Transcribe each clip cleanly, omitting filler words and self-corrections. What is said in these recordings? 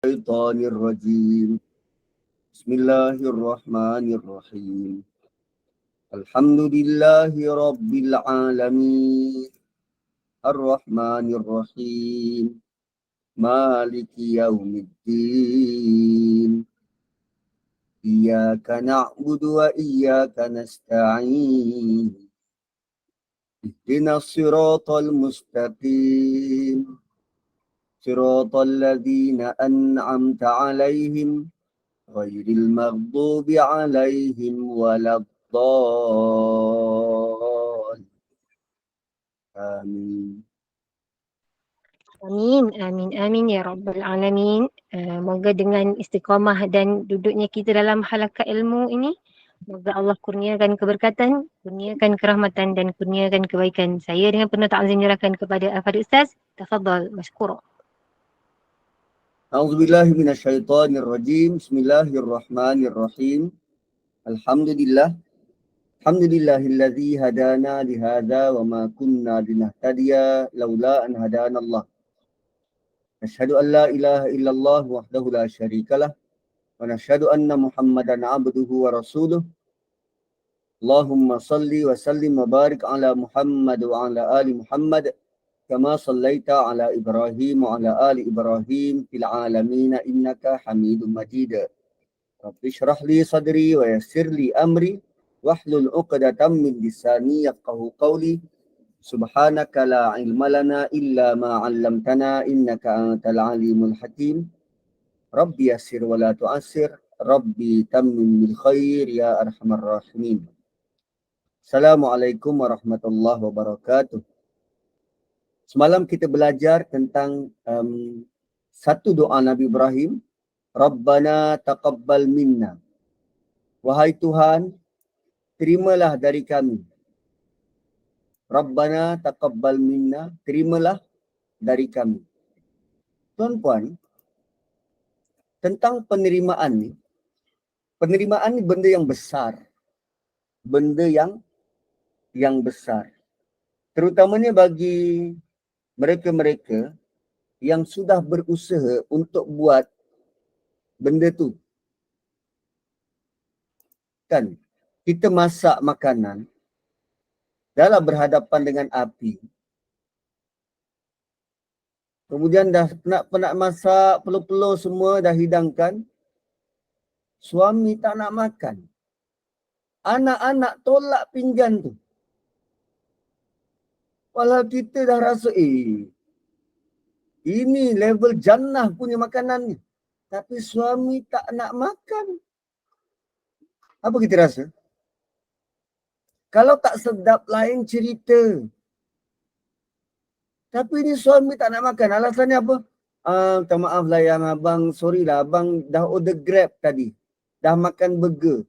الشيطان الرجيم بسم الله الرحمن الرحيم الحمد لله رب العالمين الرحمن الرحيم مالك يوم الدين إياك نعبد وإياك نستعين اهدنا الصراط المستقيم صراط الذين أنعمت عليهم غير المغضوب عليهم ولا الضالين آمين. Amin, amin, amin ya Rabbal Alamin. Moga dengan istiqamah dan duduknya kita dalam halaqah ilmu ini, moga Allah kurniakan keberkatan, kurniakan kerahmatan dan kurniakan kebaikan. Saya dengan penuh ta'zim menyerahkan kepada Al-Fadhil Ustaz. Tafadhal mashkura. أعوذ بالله من الشيطان الرجيم بسم الله الرحمن الرحيم الحمد لله الذي هدانا لهذا وما كنا لنهتدي لولا أن هدانا الله نشهد أن لا إله إلا الله وحده لا شريك له ونشهد أن محمدا عبده ورسوله اللهم صل وسلم وبارك على محمد وعلى آل محمد كما صليت على إبراهيم وعلى آل إبراهيم في العالمين إنك حميد مجيد رب اشرح لي صدري ويسر لي أمري واحلل عقدة من لساني يفقهوا قولي سبحانك لا علم لنا إلا ما علمتنا إنك أنت العليم الحكيم ربي يسر ولا تعسر ربي تمم بالخير يا أرحم الراحمين. Assalamualaikum warahmatullahi wabarakatuh. Semalam kita belajar tentang satu doa Nabi Ibrahim. Rabbana taqabbal minna. Wahai Tuhan, terimalah dari kami. Rabbana taqabbal minna, terimalah dari kami. Tuan-puan, tentang penerimaan ni benda yang besar. Benda yang besar. Terutamanya bagi mereka-mereka yang sudah berusaha untuk buat benda tu. Kan, kita masak makanan, dahlah berhadapan dengan api. Kemudian dah penat masak, peluh-peluh semua dah hidangkan. Suami tak nak makan. Anak-anak tolak pinggan tu. Walau kita dah rasa, ini level jannah punya makanan ni. Tapi suami tak nak makan. Apa kita rasa? Kalau tak sedap lain cerita. Tapi ni suami tak nak makan. Alasannya apa? Minta maaf lah yang abang, sorry lah abang dah order Grab tadi. Dah makan burger.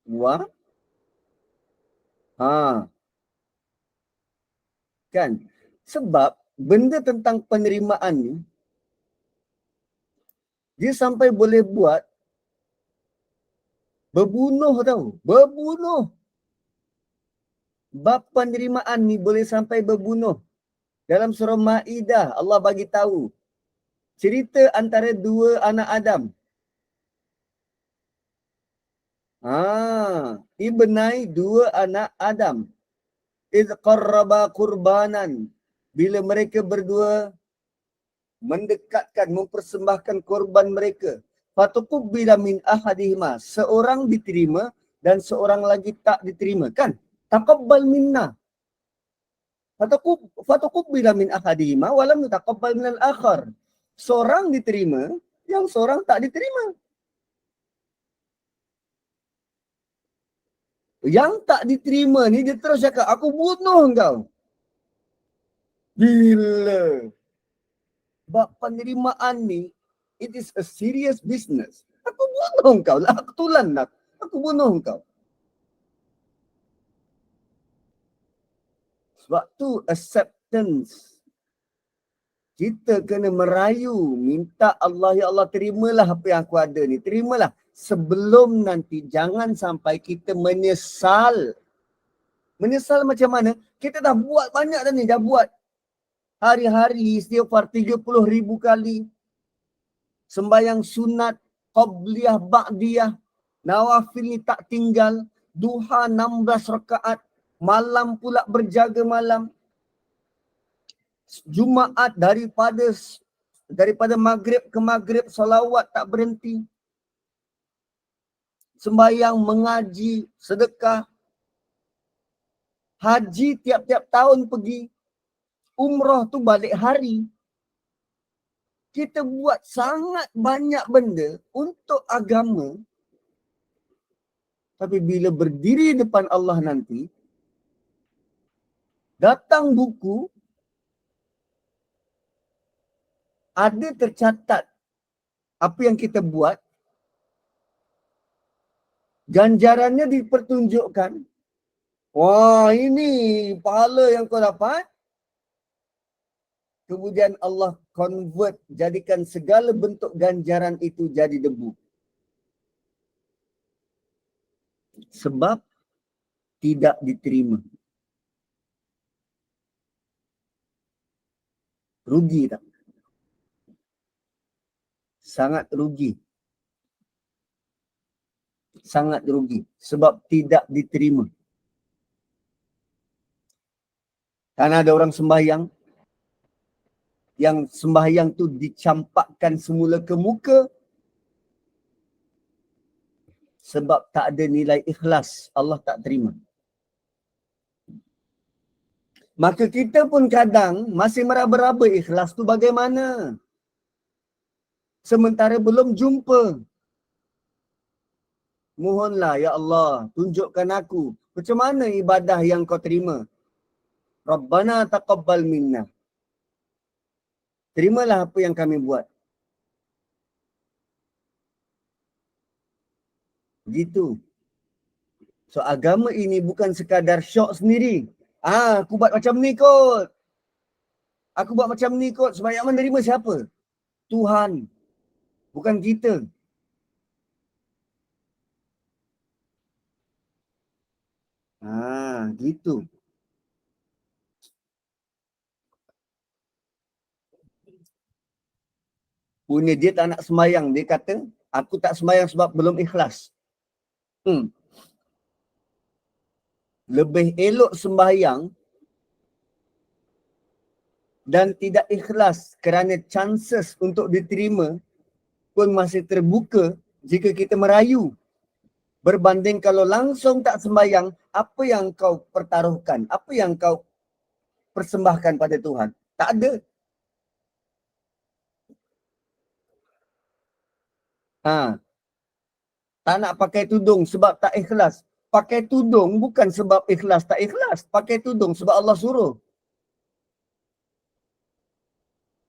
Wah? Kan? Sebab benda tentang penerimaan ni, dia sampai boleh buat berbunuh tau. Berbunuh. Bab penerimaan ni boleh sampai berbunuh. Dalam surah Ma'idah, Allah bagi tahu cerita antara dua anak Adam. Ibnai dua anak Adam. Idh qarraba qurbanan. Bila mereka berdua mendekatkan, mempersembahkan korban mereka. Fatuqubbila min ahadihima. Seorang diterima dan seorang lagi tak diterima. Kan? Taqabbal minna. Fatuqubbila min ahadihima walam taqabbal minal akhar. Seorang diterima, yang seorang tak diterima. Yang tak diterima ni dia terus cakap, aku bunuh kau. Bila? Bab penerimaan ni, it is a serious business. Aku bunuh kau lah, aku tulan nak. Aku bunuh kau. Sebab tu acceptance. Kita kena merayu, minta Allah, ya Allah terimalah apa yang aku ada ni. Terimalah. Sebelum nanti jangan sampai kita menyesal. Menyesal macam mana? Kita dah buat banyak dah ni, dah buat. Hari-hari istighfar 30,000 kali. sembahyang sunat, qabliyah, ba'diyah, nawafil ni tak tinggal, duha 16 rakaat, malam pula berjaga malam, Jumaat daripada maghrib ke maghrib, salawat tak berhenti, sembahyang, mengaji, sedekah, haji tiap-tiap tahun pergi, umrah tu balik hari. Kita buat sangat banyak benda untuk agama, tapi bila berdiri depan Allah nanti, datang buku, ada tercatat apa yang kita buat, ganjarannya dipertunjukkan. Wah, ini pahala yang kau dapat. Kemudian Allah convert, jadikan segala bentuk ganjaran itu jadi debu. Sebab tidak diterima. Rugi tak? Sangat rugi. Sangat rugi. Sebab tidak diterima. Karena ada orang sembahyang, yang sembahyang tu dicampakkan semula ke muka, sebab tak ada nilai ikhlas, Allah tak terima. Maka kita pun kadang masih meraba-raba ikhlas tu bagaimana. Sementara belum jumpa. Mohonlah, ya Allah, tunjukkan aku macam mana ibadah yang kau terima. Rabbana taqabbal minna. Terimalah apa yang kami buat. Gitu. So agama ini bukan sekadar syok sendiri. Aku buat macam ni kot. Aku buat macam ni kot. Sebab yang menerima siapa? Tuhan. Bukan kita. Gitu. Punya dia tak nak sembahyang. Dia kata, aku tak sembahyang sebab belum ikhlas. Lebih elok sembahyang dan tidak ikhlas kerana chances untuk diterima pun masih terbuka jika kita merayu. Berbanding kalau langsung tak sembahyang, apa yang kau pertaruhkan? Apa yang kau persembahkan pada Tuhan? Tak ada. Tak nak pakai tudung sebab tak ikhlas. Pakai tudung bukan sebab ikhlas tak ikhlas. Pakai tudung sebab Allah suruh.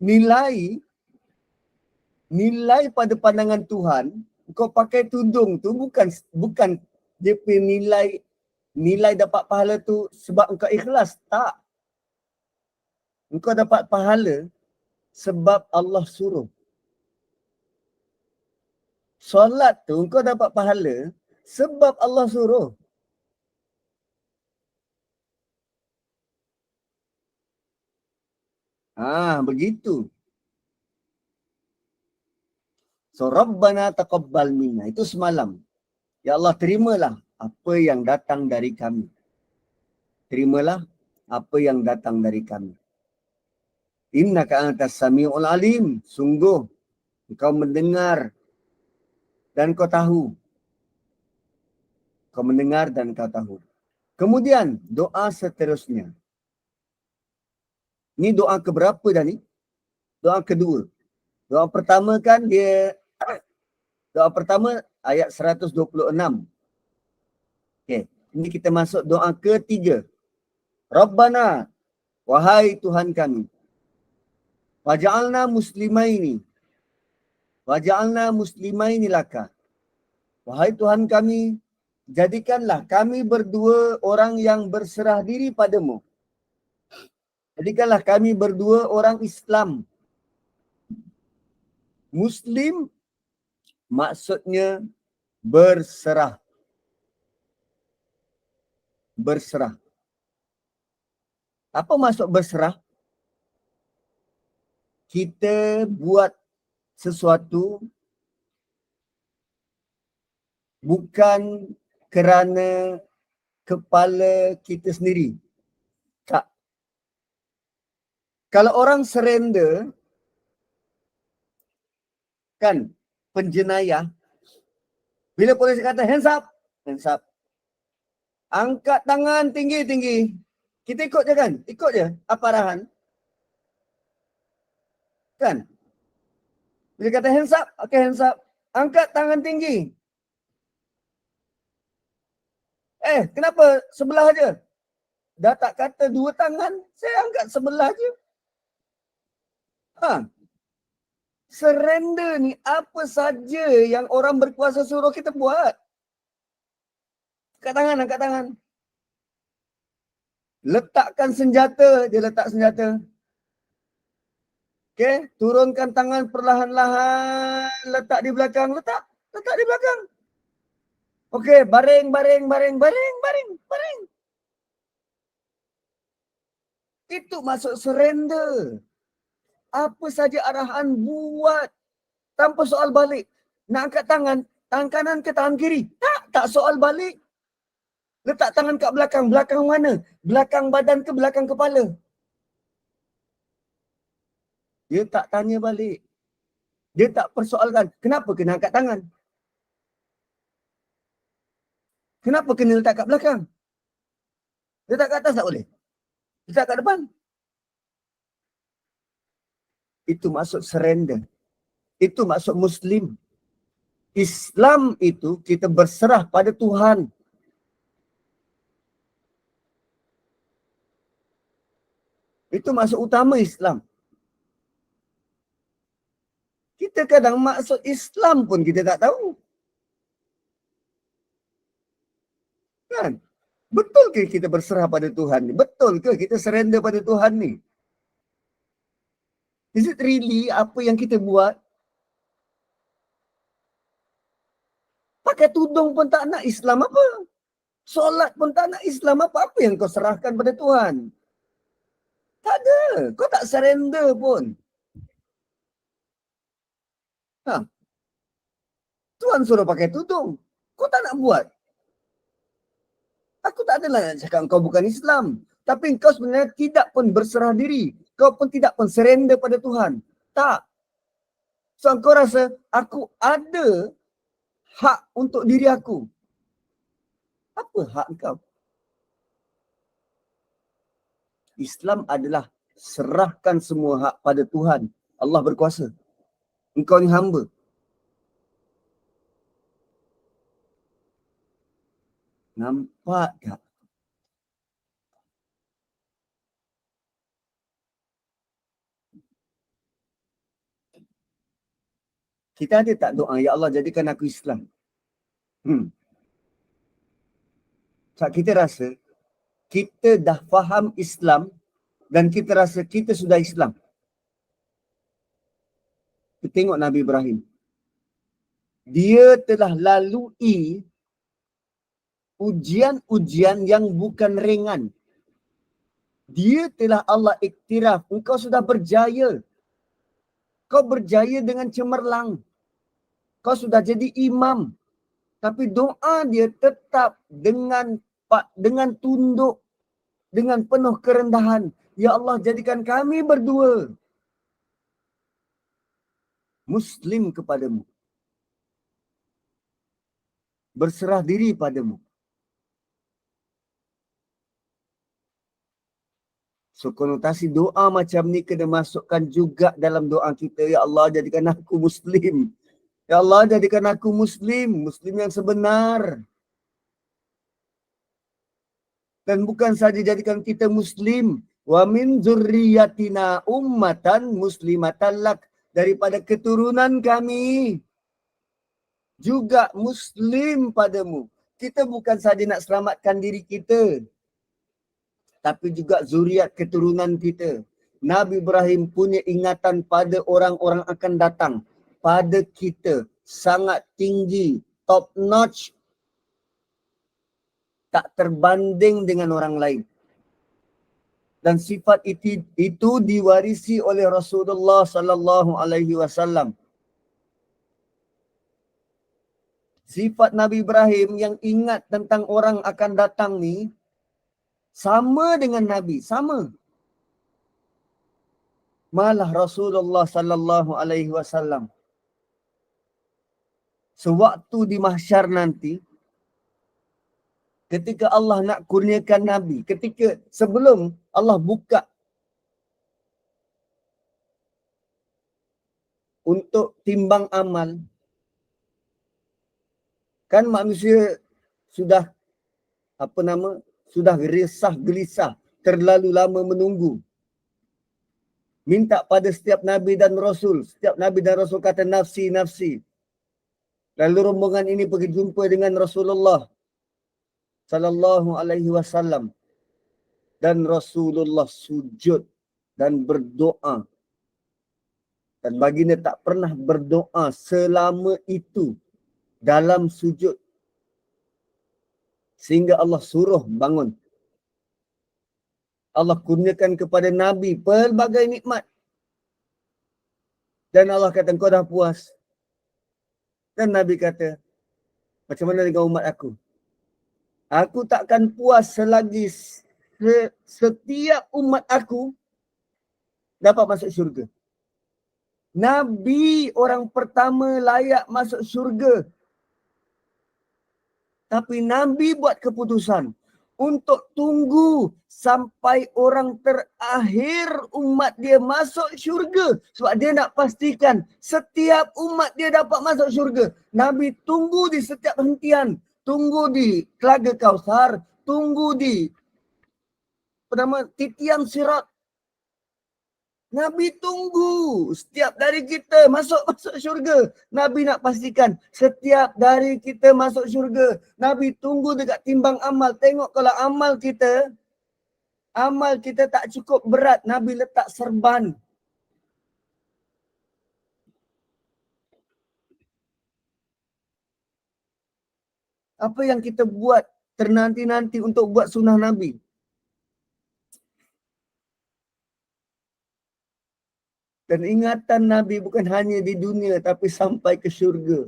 Nilai pada pandangan Tuhan, kau pakai tudung tu bukan dia punya nilai dapat pahala tu sebab engkau ikhlas. Tak. Engkau dapat pahala sebab Allah suruh. Solat tu engkau dapat pahala sebab Allah suruh. Begitu. So Rabbana taqabbal minna. Itu semalam. Ya Allah, terimalah apa yang datang dari kami. Terimalah apa yang datang dari kami. Innaka antas sami'ul alim. Sungguh engkau mendengar dan kau tahu. Kau mendengar dan kau tahu. Kemudian doa seterusnya. Ini doa keberapa dah ni? Doa kedua. Doa pertama kan doa pertama ayat 126. Okey, ini kita masuk doa ketiga. Rabbana, wahai Tuhan kami, waj'alna muslimaini. Waj'alna muslimaini laka. Wahai Tuhan kami, jadikanlah kami berdua orang yang berserah diri padamu. Jadikanlah kami berdua orang Islam. Muslim maksudnya berserah. Berserah. Apa maksud berserah? Kita buat sesuatu bukan kerana kepala kita sendiri. Tak. Kalau orang surrender, kan, penjenayah, bila polis kata hands up, hands up. Angkat tangan tinggi-tinggi. Kita ikut je kan? Ikut je apa arahan. Kan? Bila kata hands up, okay hands up. Angkat tangan tinggi. Kenapa sebelah je? Dah tak kata dua tangan, saya angkat sebelah je. Surrender ni apa saja yang orang berkuasa suruh kita buat. Angkat tangan, angkat tangan. Letakkan senjata, dia letak senjata. Okey, turunkan tangan perlahan-lahan, letak di belakang, letak di belakang. Okey, baring. Itu maksud surrender. Apa saja arahan buat tanpa soal balik. Nak angkat tangan kanan ke tangan kiri? Tak soal balik. Letak tangan kat belakang. Belakang mana? Belakang badan ke belakang kepala? Dia tak tanya balik. Dia tak persoalkan. Kenapa kena angkat tangan? Kenapa kena letak kat belakang? Letak kat atas tak boleh? Letak kat depan? Itu maksud surrender. Itu maksud Muslim. Islam itu kita berserah pada Tuhan. Itu maksud utama Islam. Kita kadang maksud Islam pun kita tak tahu. Kan? Betul ke kita berserah pada Tuhan ni? Betul ke kita surrender pada Tuhan ni? Is it really apa yang kita buat? Pakai tudung pun tak nak, Islam apa? Solat pun tak nak, Islam apa? Apa yang kau serahkan pada Tuhan? Tak ada. Kau tak surrender pun. Tuhan suruh pakai tudung. Kau tak nak buat. Aku tak adalah nak cakap kau bukan Islam. Tapi kau sebenarnya tidak pun berserah diri. Kau pun tidak pun surrender pada Tuhan. Tak. So kau rasa aku ada hak untuk diri aku. Apa hak kau? Islam adalah serahkan semua hak pada Tuhan. Allah berkuasa. Engkau ni hamba. Nampak tak? Kita ada tak doa, ya Allah jadikan aku Islam? Tak, kita rasa kita dah faham Islam dan kita rasa kita sudah Islam. Kita tengok Nabi Ibrahim. Dia telah lalui ujian-ujian yang bukan ringan. Dia telah Allah iktiraf, engkau sudah berjaya. Kau berjaya dengan cemerlang. Kau sudah jadi imam. Tapi doa dia tetap dengan tunduk, dengan penuh kerendahan. Ya Allah, jadikan kami berdua Muslim kepadamu. Berserah diri padamu. So konotasi doa macam ni kena masukkan juga dalam doa kita. Ya Allah, jadikan aku Muslim. Ya Allah, jadikan aku Muslim. Muslim yang sebenar. Dan bukan saja jadikan kita Muslim. Wa min zurriyatina ummatan muslimatan lak. Daripada keturunan kami juga Muslim padamu. Kita bukan saja nak selamatkan diri kita, tapi juga zuriat keturunan kita. Nabi Ibrahim punya ingatan pada orang-orang akan datang. Pada kita sangat tinggi, top notch. Tak terbanding dengan orang lain. Dan sifat itu diwarisi oleh Rasulullah sallallahu alaihi wasallam. sifat Nabi Ibrahim yang ingat tentang orang akan datang ni sama dengan Nabi, sama. Malah Rasulullah sallallahu alaihi wasallam sewaktu di mahsyar nanti, ketika Allah nak kurniakan Nabi, ketika sebelum Allah buka untuk timbang amal, kan manusia sudah sudah risah gelisah, terlalu lama menunggu. Minta pada setiap Nabi dan Rasul, setiap Nabi dan Rasul kata nafsi, nafsi. Lalu rombongan ini pergi jumpa dengan Rasulullah sallallahu alaihi wasallam, dan Rasulullah sujud dan berdoa. Dan baginda tak pernah berdoa selama itu dalam sujud. Sehingga Allah suruh bangun. Allah kurniakan kepada Nabi pelbagai nikmat. Dan Allah kata, kau dah puas. Dan Nabi kata, macam mana dengan umat aku? Aku takkan puas selagi setiap umat aku dapat masuk syurga. Nabi orang pertama layak masuk syurga. Tapi Nabi buat keputusan untuk tunggu sampai orang terakhir umat dia masuk syurga. Sebab dia nak pastikan setiap umat dia dapat masuk syurga. Nabi tunggu di setiap hentian. Tunggu di Telaga Kausar. Tunggu di titian sirat. Nabi tunggu setiap dari kita masuk syurga. Nabi nak pastikan setiap dari kita masuk syurga. Nabi tunggu dekat timbang amal. Tengok kalau amal kita tak cukup berat, Nabi letak serban. Apa yang kita buat ternanti-nanti untuk buat sunnah Nabi? Dan ingatan Nabi bukan hanya di dunia tapi sampai ke syurga.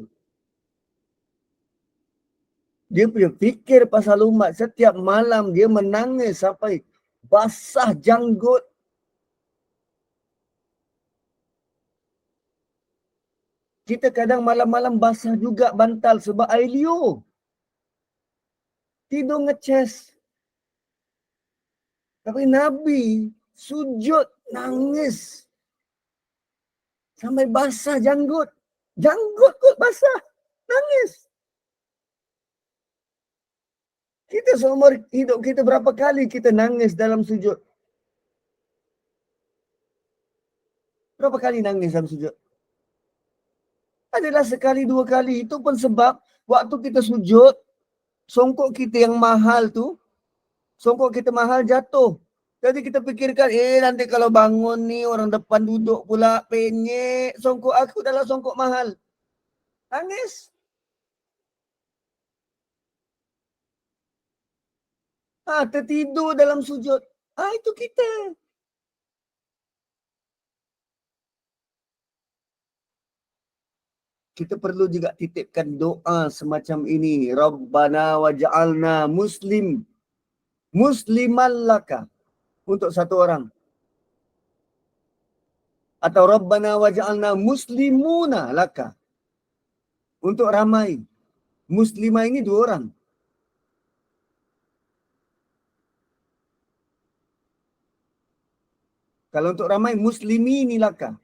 Dia punya fikir pasal umat. Setiap malam dia menangis sampai basah janggut. Kita kadang malam-malam basah juga bantal sebab air liur. Tidur ngeces. Tapi Nabi sujud nangis. Sampai basah janggut. Janggut kot basah. Nangis. Kita seumur hidup kita berapa kali kita nangis dalam sujud? Berapa kali nangis dalam sujud? Adalah sekali dua kali. Itu pun sebab waktu kita sujud, songkok kita yang mahal tu, songkok kita mahal jatuh. Jadi kita fikirkan, nanti kalau bangun ni orang depan duduk pula penyek. Songkok aku adalah songkok mahal. Nangis. Tertidur dalam sujud. Itu kita. Kita perlu juga titipkan doa semacam ini. Rabbana waj'alna musliman laka. Untuk satu orang. Atau Rabbana waj'alna muslimuna laka. Untuk ramai. Muslimah ini dua orang. Kalau untuk ramai, muslimini laka.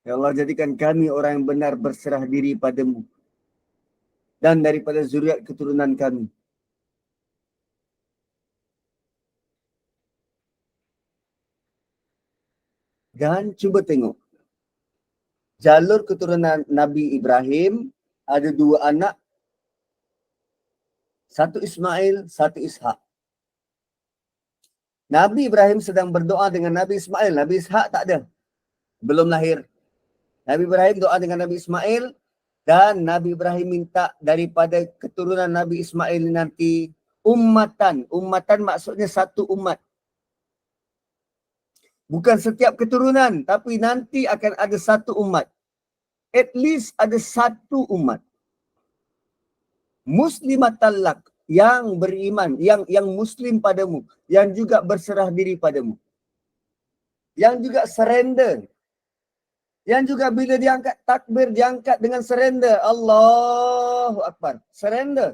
Ya Allah, jadikan kami orang yang benar berserah diri padamu. Dan daripada zuriat keturunan kami. Dan cuba tengok. Jalur keturunan Nabi Ibrahim ada dua anak. Satu Ismail, satu Ishak. Nabi Ibrahim sedang berdoa dengan Nabi Ismail. Nabi Ishak tak ada. Belum lahir. Nabi Ibrahim doa dengan Nabi Ismail. Dan Nabi Ibrahim minta daripada keturunan Nabi Ismail nanti ummatan. Ummatan maksudnya satu umat. Bukan setiap keturunan, tapi nanti akan ada satu umat. At least ada satu umat. Muslimat talak, yang beriman, yang muslim padamu, yang juga berserah diri padamu. Yang juga surrender. Yang juga bila diangkat takbir, diangkat dengan surrender. Allahu Akbar. Surrender.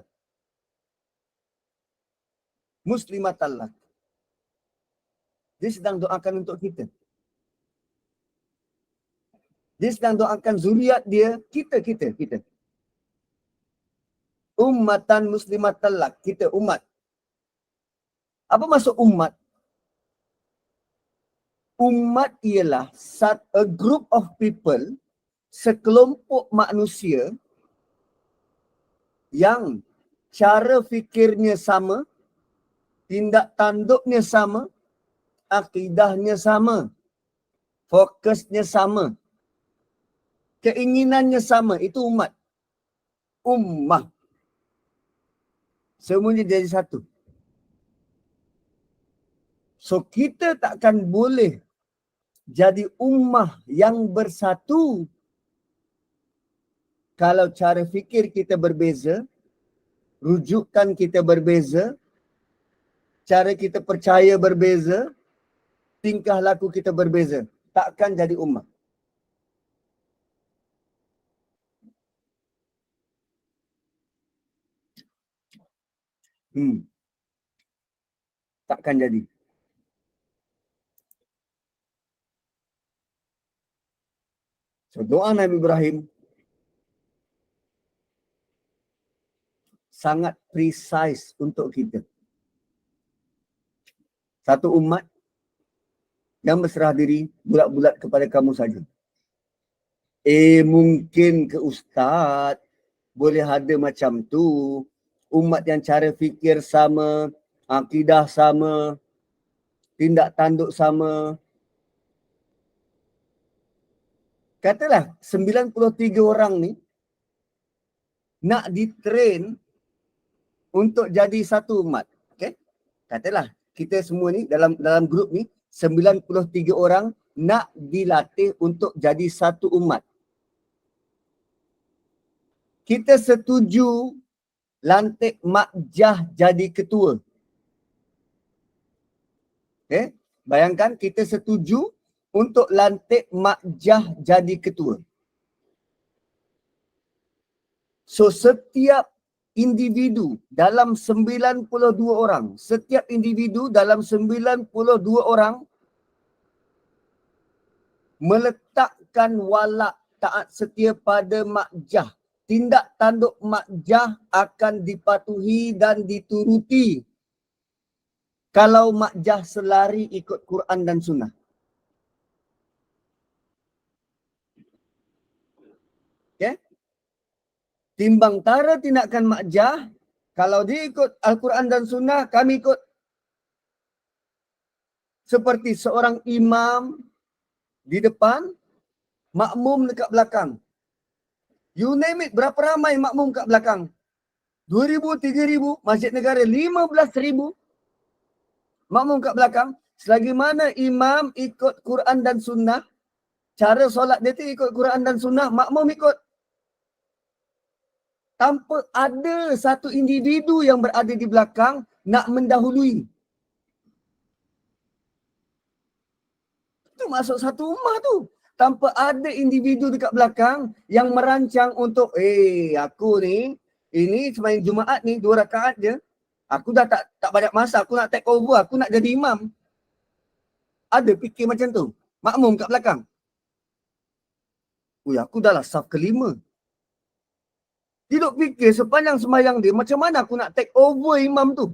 Muslimat talak. Dia sedang doakan untuk kita. Dia sedang doakan zuriat dia, kita. Ummatan muslimat talak. Kita umat. Apa maksud umat? Umat ialah a group of people, sekelompok manusia yang cara fikirnya sama, tindak tanduknya sama, akidahnya sama, fokusnya sama, keinginannya sama. Itu umat. Ummah. Semuanya jadi satu. So kita takkan boleh jadi ummah yang bersatu kalau cara fikir kita berbeza, rujukan kita berbeza, cara kita percaya berbeza, tingkah laku kita berbeza. Takkan jadi ummah. Takkan jadi. So doa Nabi Ibrahim sangat precise untuk kita. Satu umat yang berserah diri bulat-bulat kepada kamu saja. Mungkin ke ustaz boleh ada macam tu. Umat yang cara fikir sama, akidah sama, tindak tanduk sama. Katalah 93 orang ni nak ditrain untuk jadi satu umat. Okay? Katalah kita semua ni dalam grup ni 93 orang nak dilatih untuk jadi satu umat. Kita setuju lantik Mak Jah jadi ketua. Okay? Bayangkan kita setuju untuk lantik Mak Jah jadi ketua. So setiap individu dalam 92 orang, setiap individu dalam 92 orang meletakkan walak taat setia pada Mak Jah. Tindak tanduk Mak Jah akan dipatuhi dan dituruti kalau Mak Jah selari ikut Quran dan Sunnah. Okay? Timbang tara tindakan Mak Jah, kalau dia ikut Al-Quran dan Sunnah, kami ikut seperti seorang imam di depan, makmum dekat belakang. You name it, berapa ramai makmum kat belakang? 2,000, 3,000, Masjid Negara 15,000 makmum kat belakang. Selagi mana imam ikut Quran dan Sunnah, cara solat dia tu ikut Quran dan Sunnah, makmum ikut. Tanpa ada satu individu yang berada di belakang nak mendahului. Itu masuk satu ummah tu. Tanpa ada individu dekat belakang yang merancang untuk, aku ni, ini sembahyang Jumaat ni 2 rakaat je. Aku dah tak banyak masa, aku nak take over, aku nak jadi imam. Ada fikir macam tu. Makmum kat belakang. Aku dah lah saf kelima. Dia duk fikir sepanjang sembahyang dia, macam mana aku nak take over imam tu.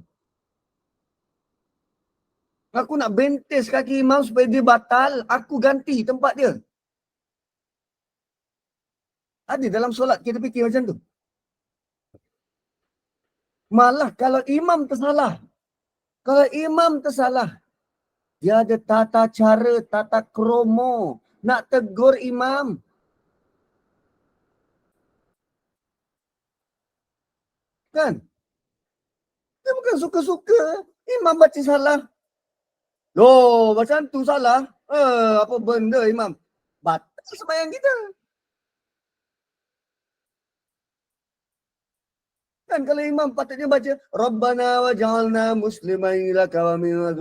Aku nak bentis kaki imam supaya dia batal, aku ganti tempat dia. Ada dalam solat kita fikir macam tu. Malah kalau imam tersalah, dia ada tata cara, tata kromo nak tegur imam. Kan? Dia bukan suka-suka imam baca salah. Loh, macam tu salah. Apa benda imam? Batal sembahyang kita. Kan kalau imam patutnya baca Rabbana waj'alna muslimain laka wa min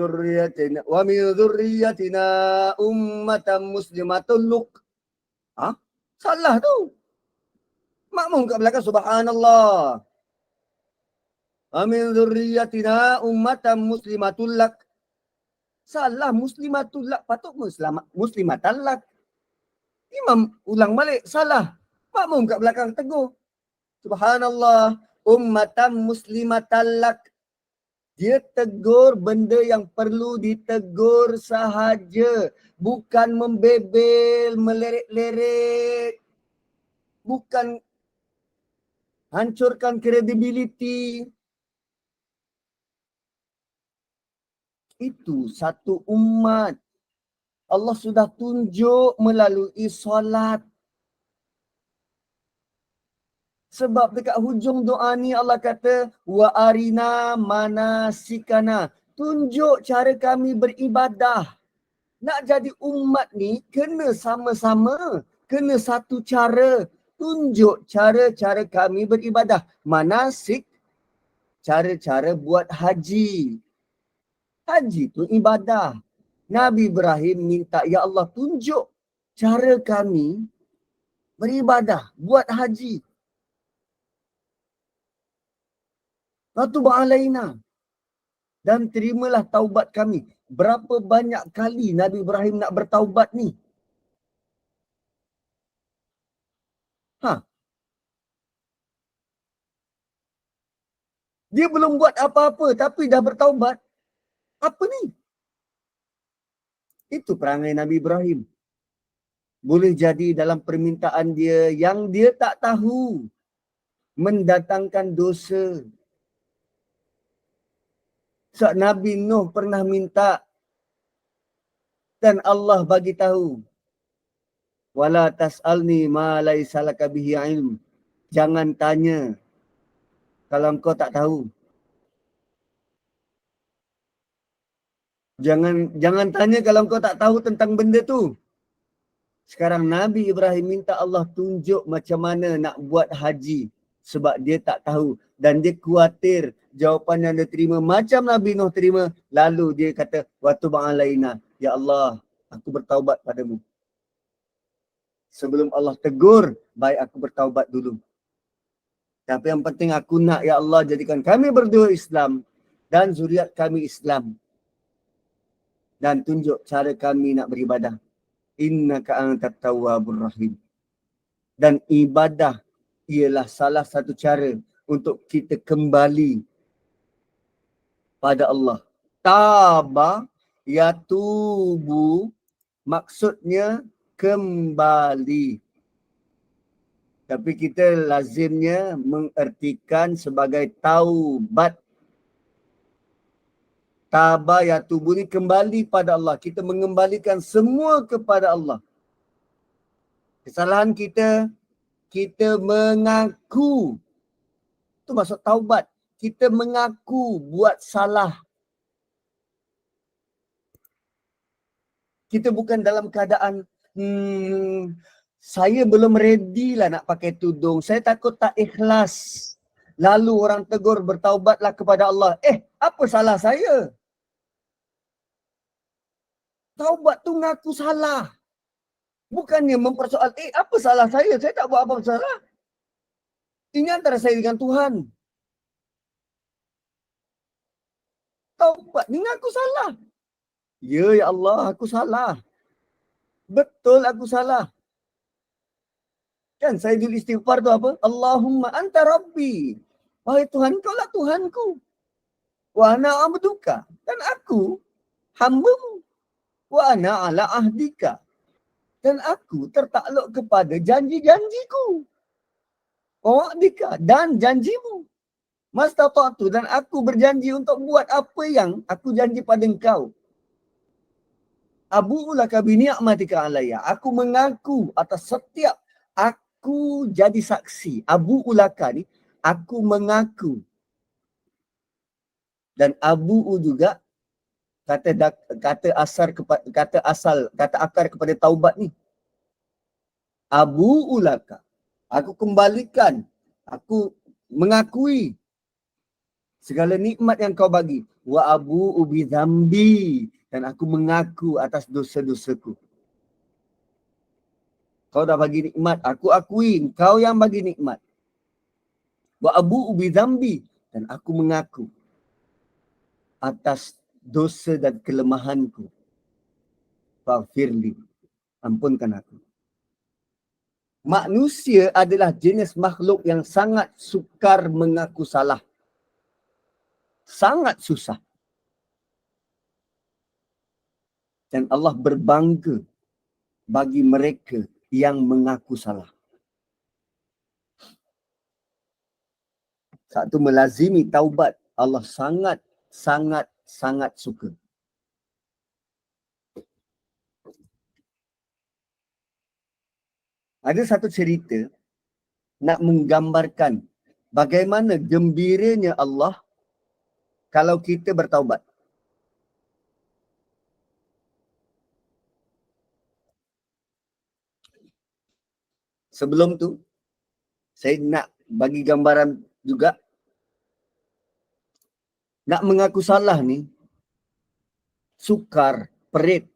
dzurriyyatina ummatan muslimatun luk. Ha? Salah tu. Makmum kat belakang subhanallah. Wa min dzurriyyatina ummatan muslimatul lak. Salah muslimatul lak, patut muslimatan lak. Imam ulang balik, salah. Makmum kat belakang tegur. Subhanallah, ummatan muslimatan lak. Dia tegur benda yang perlu ditegur sahaja. Bukan membebel, melerik-lerik. Bukan hancurkan kredibiliti. Itu satu umat. Allah sudah tunjuk melalui solat. Sebab dekat hujung doa ni Allah kata wa arina manasikana. Tunjuk cara kami beribadah. Nak jadi umat ni kena sama-sama, kena satu cara. Tunjuk cara-cara kami beribadah. Manasik, cara-cara buat haji. Haji tu ibadah. Nabi Ibrahim minta, ya Allah tunjuk cara kami beribadah, buat haji. Fatub alaina. Dan terimalah taubat kami. Berapa banyak kali Nabi Ibrahim nak bertaubat ni? Dia belum buat apa-apa tapi dah bertaubat. Apa ni? Itu perangai Nabi Ibrahim. Boleh jadi dalam permintaan dia yang dia tak tahu mendatangkan dosa. Saat Nabi Nuh pernah minta dan Allah bagi tahu, wala tas'alni ma laisa laka bihi ilm. Jangan tanya kalau engkau tak tahu. Jangan tanya kalau engkau tak tahu tentang benda tu. Sekarang Nabi Ibrahim minta Allah tunjuk macam mana nak buat haji. Sebab dia tak tahu. Dan dia khawatir jawapan yang dia terima macam Nabi Nuh terima. Lalu dia kata, Watu ba'alaina. Ya Allah, aku bertaubat padamu. Sebelum Allah tegur, baik aku bertaubat dulu. Tapi yang penting aku nak, Ya Allah, jadikan kami berdua Islam. Dan zuriat kami Islam. Dan tunjuk cara kami nak beribadah. Innaka antat tawwabur rahim. Dan ibadah ialah salah satu cara untuk kita kembali pada Allah. Taba yatubu maksudnya kembali. Tapi kita lazimnya mengertikan sebagai taubat. Taba yatubu ni kembali pada Allah. Kita mengembalikan semua kepada Allah. Kesalahan kita mengaku. Itu maksud taubat. Kita mengaku buat salah. Kita bukan dalam keadaan, saya belum ready lah nak pakai tudung. Saya takut tak ikhlas. Lalu orang tegur, bertaubatlah kepada Allah. Apa salah saya? Taubat tu ngaku salah. Bukannya mempersoal, apa salah saya? Saya tak buat apa-apa salah. Ini antara saya dengan Tuhan. Taubat ni ngaku salah. Ya Allah, aku salah. Betul aku salah. Kan saya dulu istighfar tu apa? Allahumma anta rabbi. Wahai Tuhan, kau lah Tuhanku. Wa ana abduka. Dan aku hamba-Mu. Wa ana ala ahdika. Dan aku tertakluk kepada janji-janjiku. Wa'dika dan janjimu. Mastata'tu, dan aku berjanji untuk buat apa yang aku janji pada engkau. Abu'ulaka bini'amatika alayya. Aku mengaku atas setiap, aku jadi saksi. Abu'ulaka ni, aku mengaku. Dan abu'u juga kata akar kepada taubat ni. Abu ulaka. Aku kembalikan. Aku mengakui segala nikmat yang kau bagi. Wa abu ubi zambi. Dan aku mengaku atas dosa-dosaku. Kau dah bagi nikmat. Aku akui kau yang bagi nikmat. Wa abu ubi zambi. Dan aku mengaku atas dosa dan kelemahanku. Faghfirli. Ampunkan aku. Manusia adalah jenis makhluk yang sangat sukar mengaku salah. Sangat susah. Dan Allah berbangga bagi mereka yang mengaku salah. Satu, melazimi taubat. Allah sangat suka. Ada satu cerita nak menggambarkan bagaimana gembiranya Allah kalau kita bertaubat. Sebelum tu, saya nak bagi gambaran juga. Nak mengaku salah ni sukar, perit.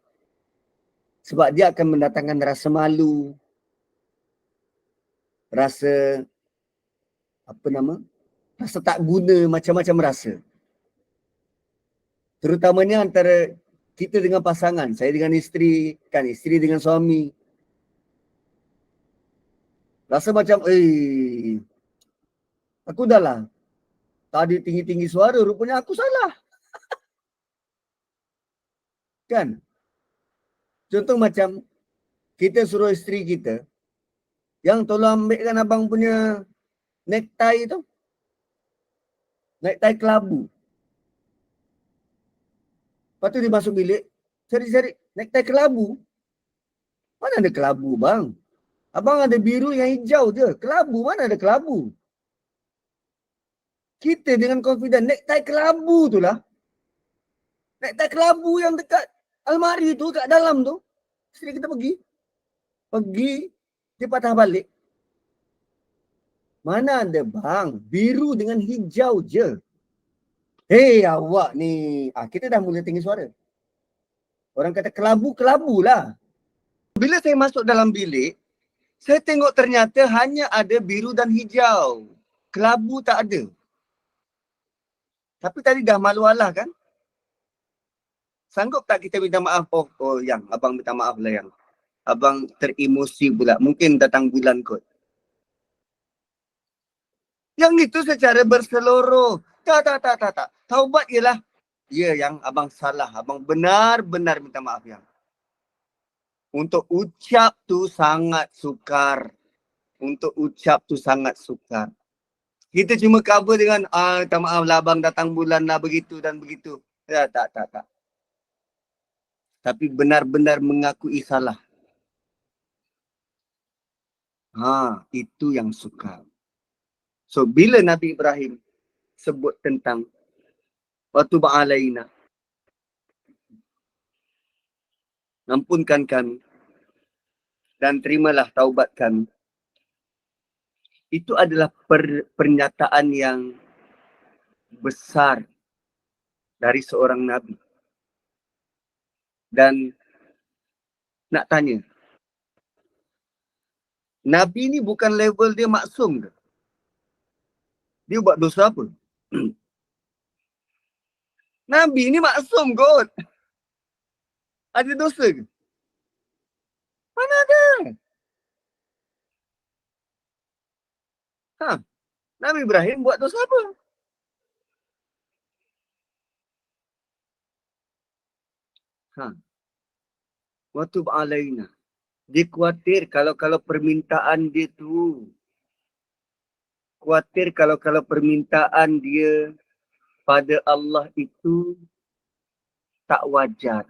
Sebab dia akan mendatangkan rasa malu, rasa rasa tak guna, macam-macam rasa. Terutamanya antara kita dengan pasangan, saya dengan isteri, kan isteri dengan suami. Rasa macam, aku dah lah tadi tinggi-tinggi suara, rupanya aku salah. Kan? Contoh macam kita suruh isteri kita, yang tolong ambilkan abang punya necktie tu. Necktie kelabu. Lepas tu dia masuk bilik, cari-cari necktie kelabu. Mana ada kelabu bang? Abang ada biru yang hijau je. Kelabu, mana ada kelabu? Kita dengan confident, necktie kelabu tu lah. Necktie kelabu yang dekat almari tu, kat dalam tu. Isteri kita pergi, dia patah balik. Mana ada bang, biru dengan hijau je. Hei awak ni, kita dah mula tinggi suara. Orang kata kelabu lah. Bila saya masuk dalam bilik, saya tengok ternyata hanya ada biru dan hijau. Kelabu tak ada. Tapi tadi dah malu alah kan? Sanggup tak kita minta maaf? Oh yang, abang minta maaf lah yang. Abang teremosi pula. Mungkin datang bulan kot. Yang itu secara berseluruh. Tak. Taubat ialah, ya yang abang salah. Abang benar-benar minta maaf yang. Untuk ucap tu sangat sukar. Kita cuma cover dengan, minta maaf lah abang datang bulan lah begitu dan begitu. Ya, tak. Tapi benar-benar mengakui salah. Itu yang sukar. So, bila Nabi Ibrahim sebut tentang wa tub alaina, ampunkan kami dan terimalah taubat kami. Itu adalah pernyataan yang besar dari seorang Nabi. Dan nak tanya, Nabi ni bukan level dia maksum ke? Dia buat dosa apa? Nabi ni maksum kot. Ada dosa ke? Mana ada? Nabi Ibrahim buat dosa apa? Wa tub alaina. Dia khawatir kalau permintaan dia tu. Khawatir kalau permintaan dia pada Allah itu tak wajar.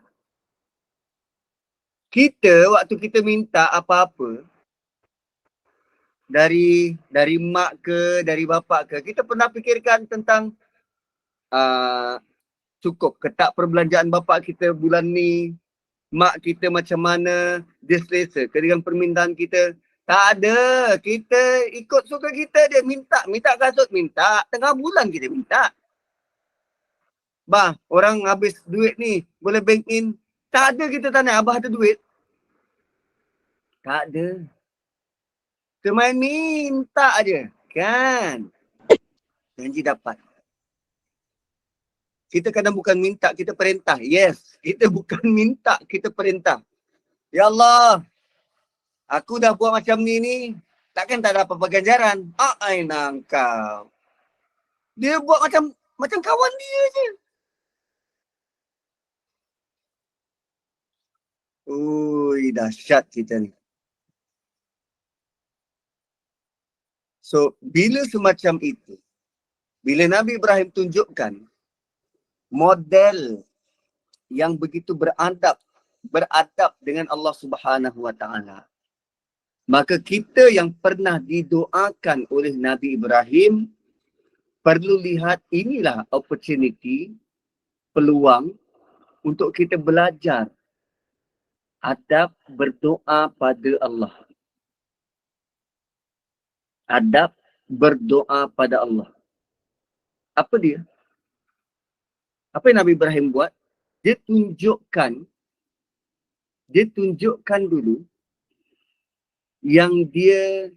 Kita waktu kita minta apa-apa dari mak ke, dari bapa ke, kita pernah fikirkan tentang Cukup ketak perbelanjaan bapa kita bulan ni, mak kita macam mana, dia selesa ke dengan permintaan kita? Tak ada. Kita ikut suka kita dia. Minta kasut, minta. Tengah bulan kita minta. Bah, orang habis duit ni, boleh bank in. Tak ada kita tanya, abah ada duit? Tak ada. Kita main minta aja, kan? Janji dapat. Kita kadang bukan minta, kita perintah. Yes, kita bukan minta, kita perintah. Ya Allah, aku dah buat macam ni, takkan tak dapat ganjaran? Ai nangkau. Dia buat macam kawan dia je. Ui, dahsyat kita ni. So, bila semacam itu, bila Nabi Ibrahim tunjukkan model yang begitu beradab dengan Allah Subhanahu Wa Taala, maka kita yang pernah didoakan oleh Nabi Ibrahim perlu lihat inilah opportunity, peluang untuk kita belajar adab berdoa pada Allah. Adab berdoa pada Allah. Apa dia? Apa yang Nabi Ibrahim buat? Dia tunjukkan dulu yang dia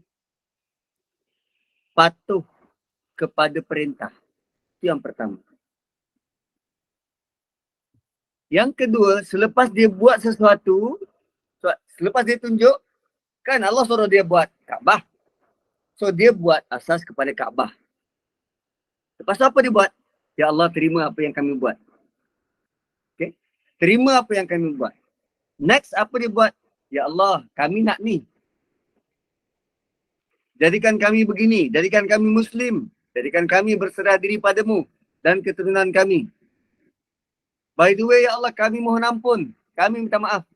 patuh kepada perintah. Itu yang pertama. Yang kedua, selepas dia buat sesuatu, selepas dia tunjuk, kan Allah suruh dia buat Kaabah. So dia buat asas kepada Kaabah. Lepas tu apa dia buat? Ya Allah, terima apa yang kami buat. Okay? Terima apa yang kami buat. Next, apa dia buat? Ya Allah, kami nak ni. Jadikan kami begini, jadikan kami Muslim, jadikan kami berserah diri padamu dan keturunan kami. By the way, ya Allah, kami mohon ampun, kami minta maaf.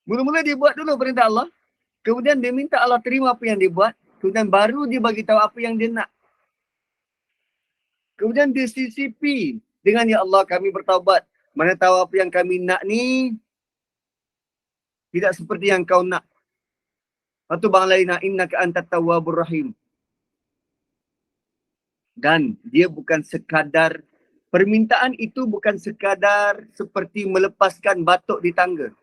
Mula-mula dia buat dulu perintah Allah, kemudian dia minta Allah terima apa yang dia buat, kemudian baru dia bagi tahu apa yang dia nak. Kemudian dia sisipi dengan ya Allah, kami bertaubat. Mana tahu apa yang kami nak ni tidak seperti yang kau nak. Atau bang lainah innaka antat tawwabur rahim. Dan dia bukan sekadar, permintaan itu bukan sekadar seperti melepaskan batuk di tangga.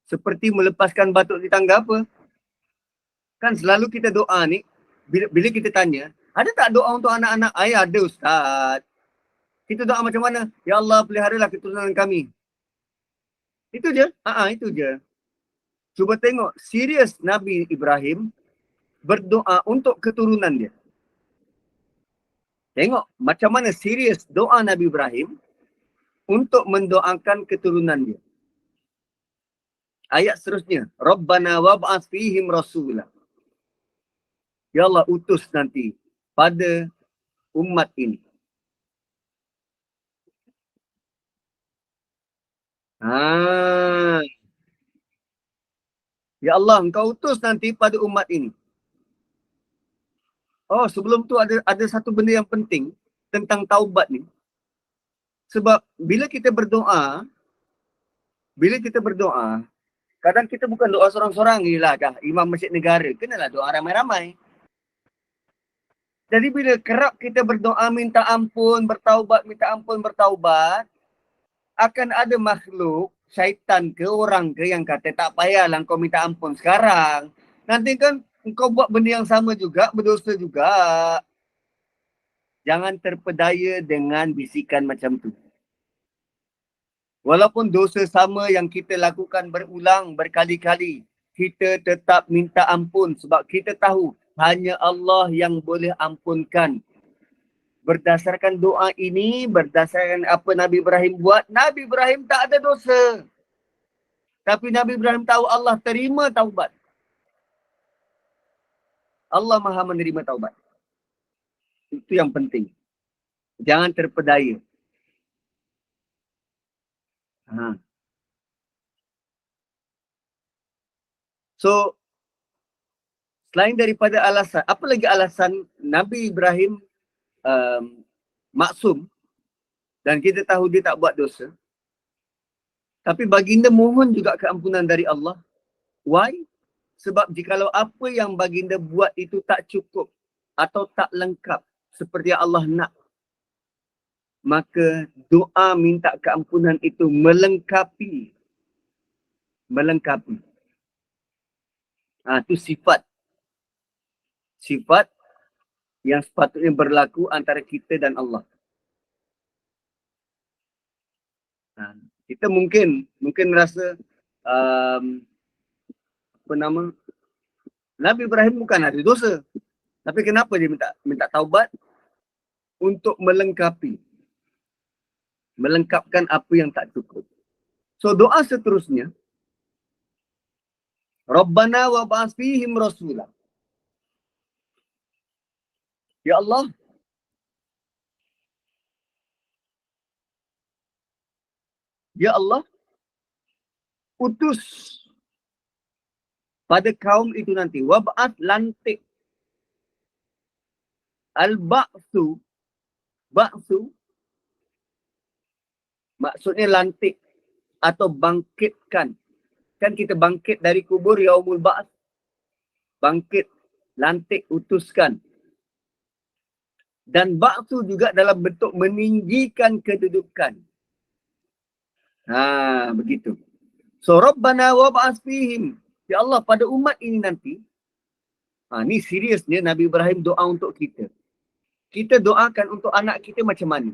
Seperti melepaskan batuk di tangga apa? Kan selalu kita doa ni, bila kita tanya, ada tak doa untuk anak-anak? Ada Ustaz. Kita doa macam mana? Ya Allah, peliharalah keturunan kami. Itu je. Itu je. Cuba tengok, serius Nabi Ibrahim berdoa untuk keturunan dia. Tengok macam mana serius doa Nabi Ibrahim untuk mendoakan keturunan dia. Ayat seterusnya, Rabbana wab'ats fihim rasulah. Ya Allah, utus nanti pada umat ini. Ya Allah, engkau utus nanti pada umat ini. Oh, sebelum tu ada satu benda yang penting tentang taubat ni. Sebab bila kita berdoa, kadang kita bukan doa sorang-sorang je lah kah, imam masjid negara. Kenalah doa ramai-ramai. Jadi bila kerap kita berdoa minta ampun, bertaubat, akan ada makhluk, syaitan ke orang ke yang kata tak payahlah kau minta ampun sekarang. Nanti kan kau buat benda yang sama juga, berdosa juga. Jangan terpedaya dengan bisikan macam tu. Walaupun dosa sama yang kita lakukan berulang berkali-kali, kita tetap minta ampun sebab kita tahu hanya Allah yang boleh ampunkan. Berdasarkan doa ini, berdasarkan apa Nabi Ibrahim buat, Nabi Ibrahim tak ada dosa. Tapi Nabi Ibrahim tahu Allah terima taubat. Allah Maha menerima taubat. Itu yang penting. Jangan terpedaya. So, selain daripada alasan, apa lagi alasan Nabi Ibrahim maksum dan kita tahu dia tak buat dosa. Tapi baginda mohon juga keampunan dari Allah. Why? Sebab jikalau apa yang baginda buat itu tak cukup atau tak lengkap seperti yang Allah nak, maka doa minta keampunan itu melengkapi. Itu sifat yang sepatutnya berlaku antara kita dan Allah. Kita mungkin rasa Nabi Ibrahim bukan ada dosa. Tapi kenapa dia minta taubat? Untuk melengkapkan apa yang tak cukup. So doa seterusnya, Rabbana wa ba'ath fihim rasulah. Ya Allah, utus pada kaum itu nanti. Wa ba'ath, lantik. Al-ba'thu maksudnya lantik atau bangkitkan. Kan kita bangkit dari kubur, yaumul ba'ath. Bangkit, lantik, utuskan. Dan ba'thu juga dalam bentuk meninggikan kedudukan. Begitu. So Rabbana wa ba'ath fihim. Ya Allah, pada umat ini nanti, ni seriusnya Nabi Ibrahim doa untuk kita. Kita doakan untuk anak kita macam mana?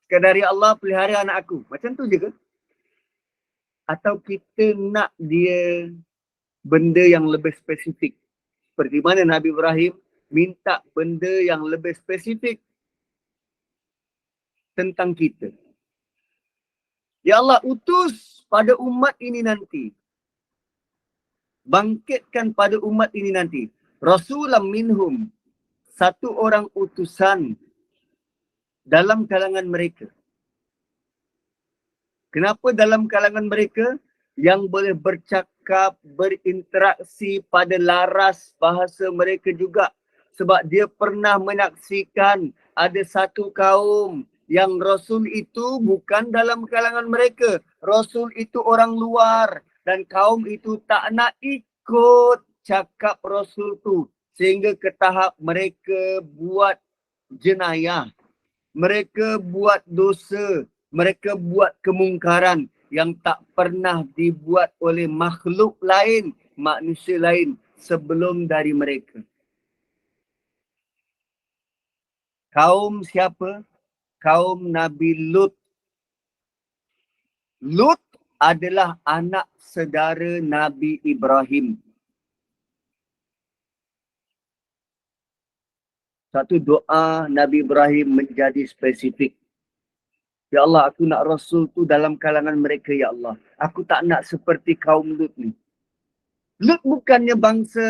Sekadar ya Allah pelihara anak aku. Macam tu je ke? Atau kita nak dia benda yang lebih spesifik? Seperti mana Nabi Ibrahim minta benda yang lebih spesifik tentang kita. Ya Allah, utus pada umat ini nanti. Bangkitkan pada umat ini nanti. Rasulam minhum. Satu orang utusan dalam kalangan mereka. Kenapa dalam kalangan mereka? Yang boleh bercakap, berinteraksi pada laras bahasa mereka juga. Sebab dia pernah menyaksikan ada satu kaum yang Rasul itu bukan dalam kalangan mereka. Rasul itu orang luar dan kaum itu tak nak ikut cakap Rasul tu. Sehingga ke tahap mereka buat jenayah. Mereka buat dosa. Mereka buat kemungkaran yang tak pernah dibuat oleh makhluk lain, manusia lain sebelum dari mereka. Kaum siapa? Kaum Nabi Lut. Lut adalah anak saudara Nabi Ibrahim. Satu doa Nabi Ibrahim menjadi spesifik. Ya Allah, aku nak Rasul tu dalam kalangan mereka, ya Allah. Aku tak nak seperti kaum Lut ni. Lut bukannya bangsa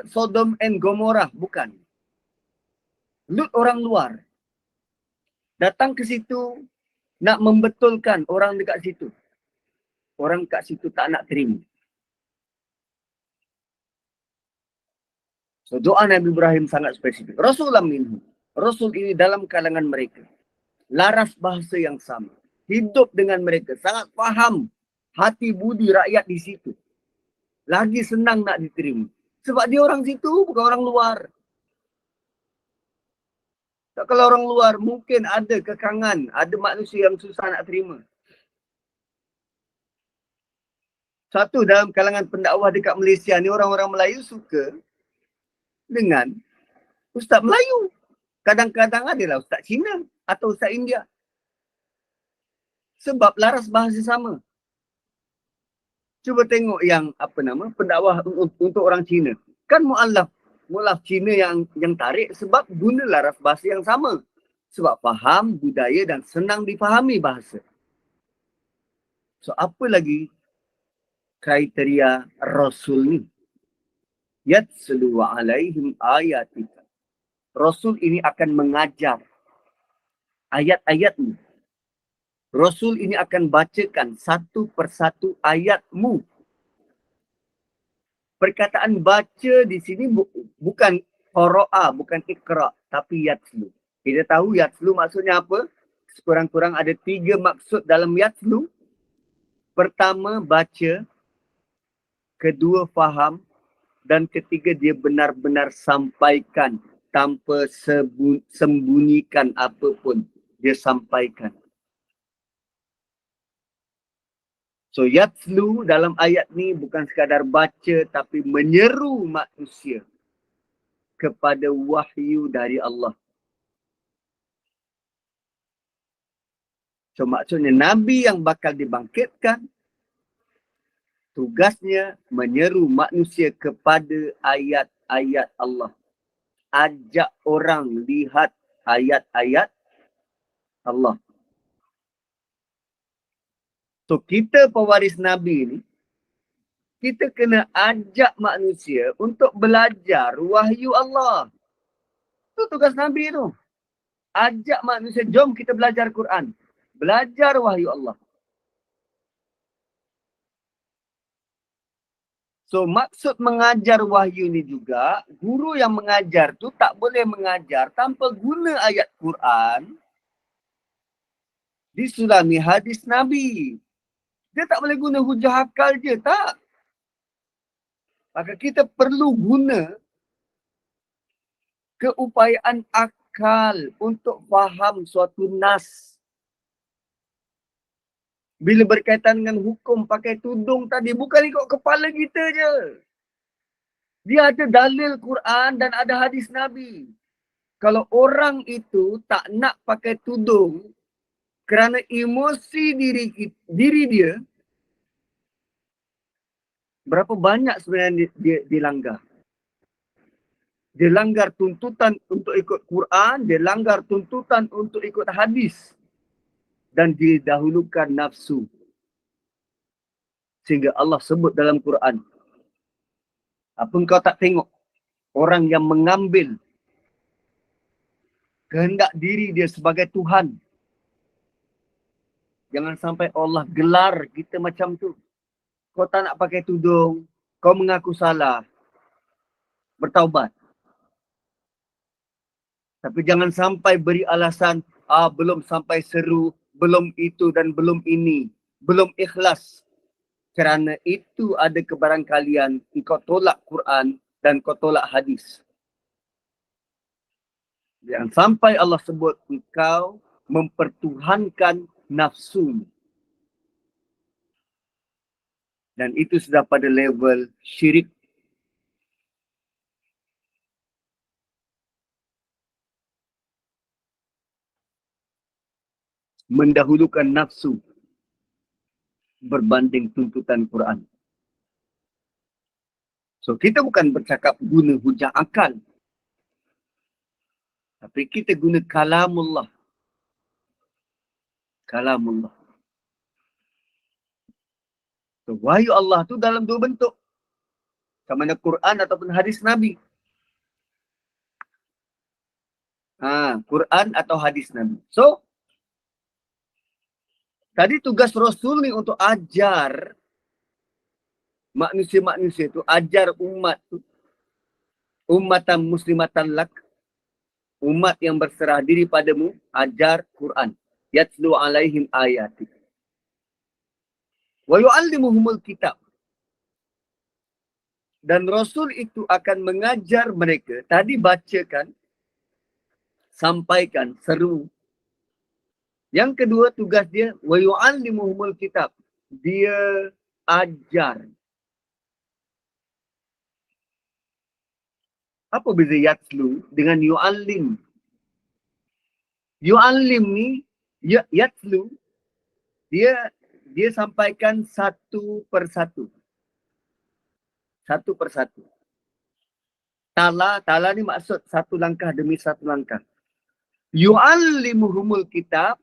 Sodom and Gomorrah, bukan. Lut orang luar. Datang ke situ, nak membetulkan orang dekat situ. Orang kat situ tak nak terima. So doa Nabi Ibrahim sangat spesifik. Rasulullah minhum. Rasul ini dalam kalangan mereka. Laras bahasa yang sama. Hidup dengan mereka. Sangat faham hati budi rakyat di situ. Lagi senang nak diterima. Sebab dia orang situ, bukan orang luar. Tak, kalau orang luar mungkin ada kekangan. Ada manusia yang susah nak terima. Satu dalam kalangan pendakwah dekat Malaysia ni, orang-orang Melayu suka dengan Ustaz Melayu. Kadang-kadang adalah Ustaz Cina atau Ustaz India. Sebab laras bahasa sama. Cuba tengok yang pendakwah untuk orang Cina. Kan mu'alaf Cina yang tarik sebab guna laras bahasa yang sama. Sebab faham budaya dan senang difahami bahasa. So apa lagi kriteria Rasul ni? Yatslu alaihim ayatika. Rasul ini akan mengajar ayat-ayatmu. Rasul ini akan bacakan satu persatu ayatmu. Perkataan baca di sini bukan Qara'a bukan ikra, tapi yatslu. Kita tahu yatslu maksudnya apa? Sekurang-kurang ada 3 maksud dalam yatslu. Pertama, baca. Kedua, faham. Dan ketiga, dia benar-benar sampaikan tanpa sembunyikan apapun. Dia sampaikan. So, yatslu dalam ayat ni bukan sekadar baca tapi menyeru manusia kepada wahyu dari Allah. So, maksudnya Nabi yang bakal dibangkitkan, tugasnya menyeru manusia kepada ayat-ayat Allah. Ajak orang lihat ayat-ayat Allah. So, kita pewaris Nabi ni, kita kena ajak manusia untuk belajar wahyu Allah. Itu tugas Nabi tu. Ajak manusia, jom kita belajar Quran. Belajar wahyu Allah. So, maksud mengajar wahyu ni juga, guru yang mengajar tu tak boleh mengajar tanpa guna ayat Quran disulami hadis Nabi. Dia tak boleh guna hujah akal je, tak. Maka kita perlu guna keupayaan akal untuk faham suatu nas. Bila berkaitan dengan hukum pakai tudung tadi, bukan ikut kepala kita je. Dia ada dalil Quran dan ada hadis Nabi. Kalau orang itu tak nak pakai tudung kerana emosi diri dia, berapa banyak sebenarnya dia dilanggar. Dia langgar tuntutan untuk ikut Quran, dia langgar tuntutan untuk ikut hadis. Dan didahulukan nafsu. Sehingga Allah sebut dalam Quran, apa engkau tak tengok orang yang mengambil kehendak diri dia sebagai Tuhan. Jangan sampai Allah gelar kita macam tu. Kau tak nak pakai tudung, kau mengaku salah, bertaubat. Tapi jangan sampai beri alasan, belum sampai seru, belum itu dan belum ini, belum ikhlas. Kerana itu ada kebarangkalian engkau tolak Quran dan kau tolak hadis. Jangan sampai Allah sebut engkau mempertuhankan nafsu. Dan itu sudah pada level syirik. Mendahulukan nafsu berbanding tuntutan Quran. So kita bukan bercakap guna hujah akal. Tapi kita guna kalamullah. Kalamullah. So, wahyu Allah tu dalam dua bentuk. Sama ada Quran ataupun hadis Nabi. Quran atau hadis Nabi. So, tadi tugas Rasul ni untuk ajar manusia-manusia tu, ajar umat tu, ummatan muslimatan lak, umat yang berserah diri padamu, ajar Quran. Yatlu alaihim ayati. Wa yu'allimuhumul kitab. Dan Rasul itu akan mengajar mereka, tadi bacakan, sampaikan, seru. Yang kedua tugas dia, wa yu'allimuhumul kitab. Dia ajar. Apa beza yatslu dengan yu'allim? Yu'allim ni, yatslu, dia sampaikan satu persatu. Satu persatu. Tala ni maksud satu langkah demi satu langkah. Yu'allimuhumul kitab,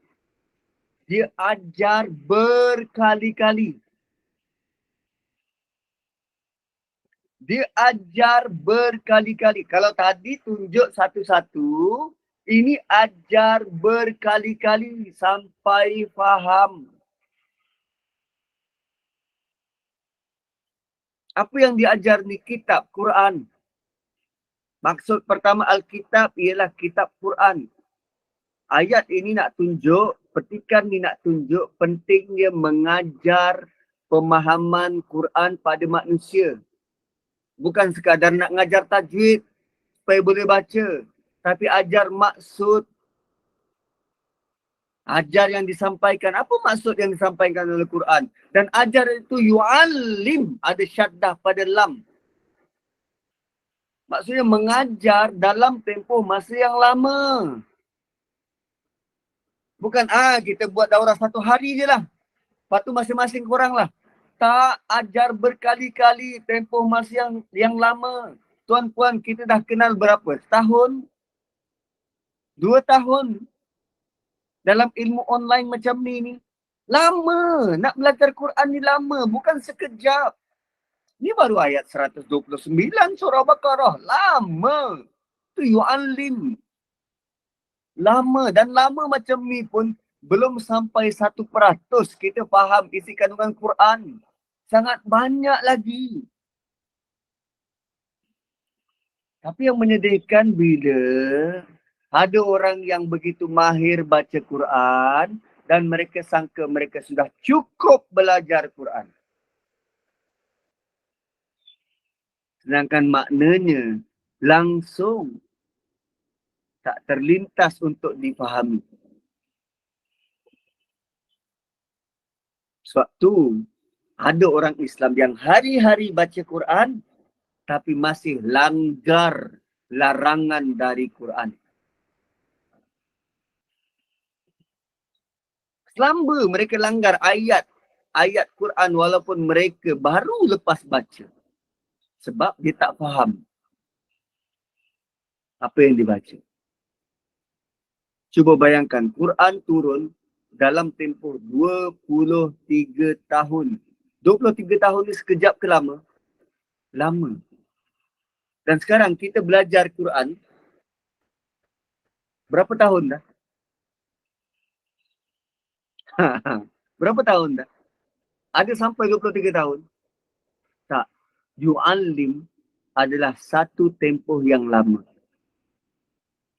dia ajar berkali-kali. Dia ajar berkali-kali. Kalau tadi tunjuk satu-satu, ini ajar berkali-kali sampai faham. Apa yang diajar ni? Kitab, Quran. Maksud pertama Alkitab ialah kitab Quran. Ayat ini nak tunjuk, petikan ni nak tunjuk pentingnya mengajar pemahaman Quran pada manusia. Bukan sekadar nak ngajar tajwid supaya boleh baca. Tapi ajar maksud. Ajar yang disampaikan. Apa maksud yang disampaikan oleh Quran? Dan ajar itu yu'allim. Ada syaddah pada lam. Maksudnya mengajar dalam tempoh masa yang lama. Bukan kita buat daurah 1 hari je lah. Lepas tu masing-masing korang lah. Tak, ajar berkali-kali tempoh masa yang lama. Tuan-puan, kita dah kenal berapa? Setahun? 2 tahun? Dalam ilmu online macam ni. Lama. Nak belajar Quran ni lama. Bukan sekejap. Ni baru ayat 129 surah Baqarah. Lama. Tu yu'allim. Lama. Dan lama macam ni pun belum sampai 1% kita faham isi kandungan Quran. Sangat banyak lagi. Tapi yang menyedihkan bila ada orang yang begitu mahir baca Quran dan mereka sangka mereka sudah cukup belajar Quran. Sedangkan maknanya langsung tak terlintas untuk difahami. Sebab tu ada orang Islam yang hari-hari baca Quran tapi masih langgar larangan dari Quran. Selamba mereka langgar ayat Quran walaupun mereka baru lepas baca. Sebab dia tak faham apa yang dibaca. Cuba bayangkan, Quran turun dalam tempoh 23 tahun. 23 tahun ni sekejap ke lama? Lama. Dan sekarang kita belajar Quran berapa tahun dah? Berapa tahun dah? Ada sampai 23 tahun? Tak. Yu'allim adalah satu tempoh yang lama.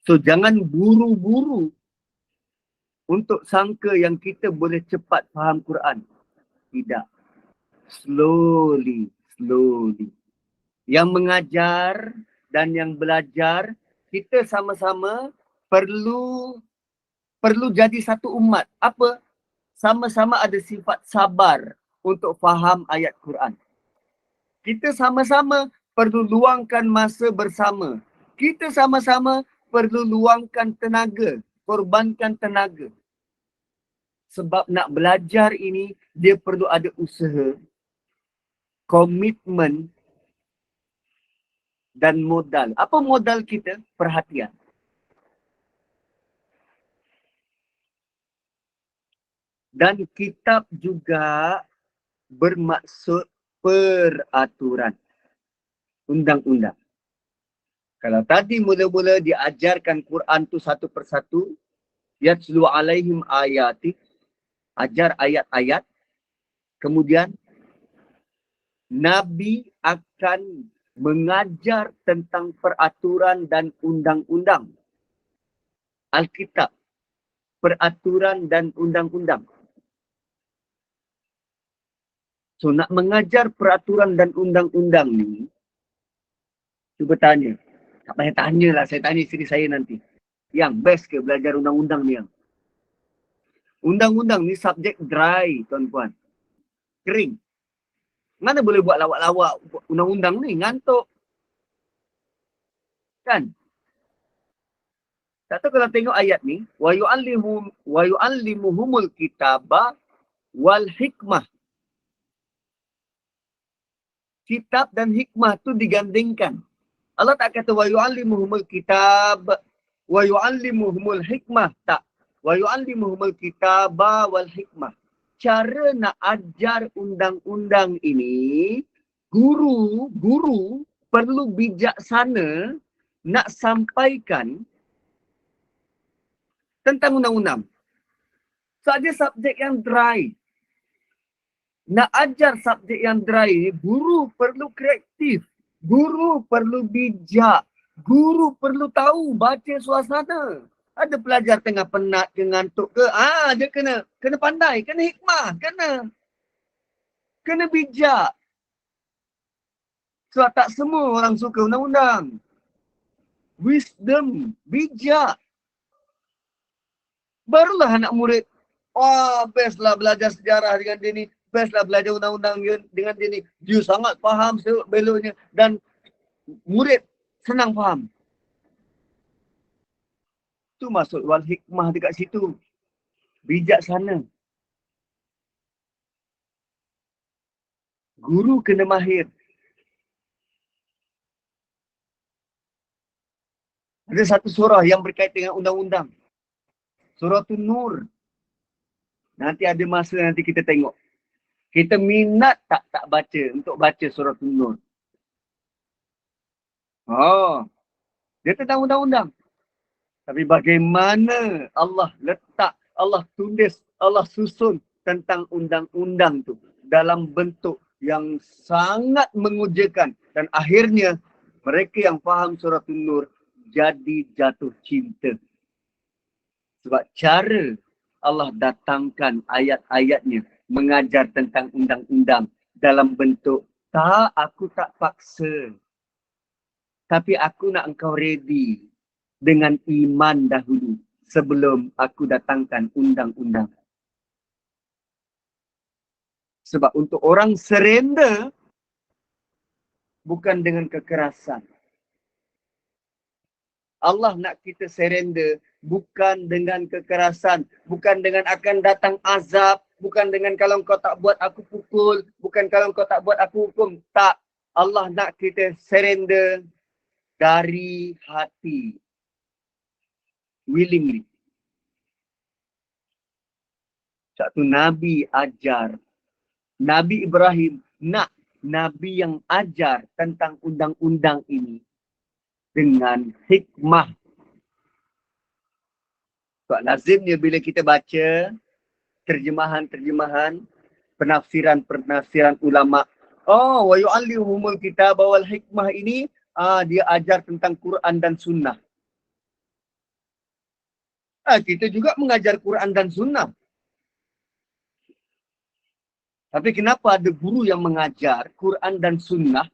So jangan buru-buru untuk sangka yang kita boleh cepat faham Quran. Tidak. Slowly. Yang mengajar dan yang belajar, kita sama-sama perlu jadi satu umat. Apa? Sama-sama ada sifat sabar untuk faham ayat Quran. Kita sama-sama perlu luangkan masa bersama. Kita sama-sama perlu luangkan tenaga, korbankan tenaga. Sebab nak belajar ini, dia perlu ada usaha, komitmen dan modal. Apa modal kita? Perhatian. Dan kitab juga bermaksud peraturan. Undang-undang. Kalau tadi mula-mula diajarkan Quran tu satu persatu, yatslu alaihim ayati, ajar ayat-ayat, kemudian Nabi akan mengajar tentang peraturan dan undang-undang. Alkitab, peraturan dan undang-undang. So nak mengajar peraturan dan undang-undang ni, cuba tanya. Tak payah tanya lah, saya tanya isteri saya nanti. Yang best ke belajar undang-undang ni yang? Undang-undang ni subjek dry, tuan-puan. Kering. Mana boleh buat lawak-lawak undang-undang ni? Ngantuk. Kan? Tak tahu kalau tengok ayat ni. Wa yu'allimuhumul kitaba wal hikmah. Kitab dan hikmah tu digandingkan. Allah tak kata wa yu'allimuhumul kitab wa yu'allimuhumul hikmah. Tak. Wa yu'allimuhumul kitaba wal hikmah. Cara nak ajar undang-undang ini, guru perlu bijaksana nak sampaikan tentang undang-undang. So ada subjek yang dry. Nak ajar subjek yang dry ni, guru perlu kreatif. Guru perlu bijak. Guru perlu tahu baca suasana. Ada pelajar tengah penat ke ngantuk ke, dia kena pandai, kena hikmah, kena bijak. Sebab tak semua orang suka undang-undang. Wisdom, bijak. Barulah anak murid, best lah belajar sejarah dengan dia ni, best lah belajar undang-undang dengan dia ni. Dia sangat faham beloknya dan murid senang faham. Tu masuk wal hikmah dekat situ. Bijaksana. Guru kena mahir. Ada satu surah yang berkait dengan undang-undang. Surah Nur. Nanti ada masa nanti kita tengok. Kita minat tak baca untuk baca surah Nur. Dia tentang undang-undang. Tapi bagaimana Allah letak, Allah tulis, Allah susun tentang undang-undang tu dalam bentuk yang sangat mengujakan. Dan akhirnya mereka yang faham surah Nur jadi jatuh cinta. Sebab cara Allah datangkan ayat-ayatnya mengajar tentang undang-undang dalam bentuk, aku tak paksa. Tapi aku nak engkau ready dengan iman dahulu sebelum aku datangkan undang-undang. Sebab untuk orang surrender bukan dengan kekerasan. Allah nak kita surrender bukan dengan kekerasan, bukan dengan akan datang azab, bukan dengan kalau kau tak buat aku pukul, bukan kalau kau tak buat aku hukum. Tak. Allah nak kita surrender dari hati. Willingly. Satu Nabi ajar. Nabi Ibrahim nak Nabi yang ajar tentang undang-undang ini dengan hikmah. Sebab lazimnya bila kita baca terjemahan-terjemahan, penafsiran-penafsiran ulama, wa yu'allimuhumul kitab wal hikmah ini, dia ajar tentang Quran dan Sunnah. Kita juga mengajar Quran dan Sunnah. Tapi kenapa ada guru yang mengajar Quran dan Sunnah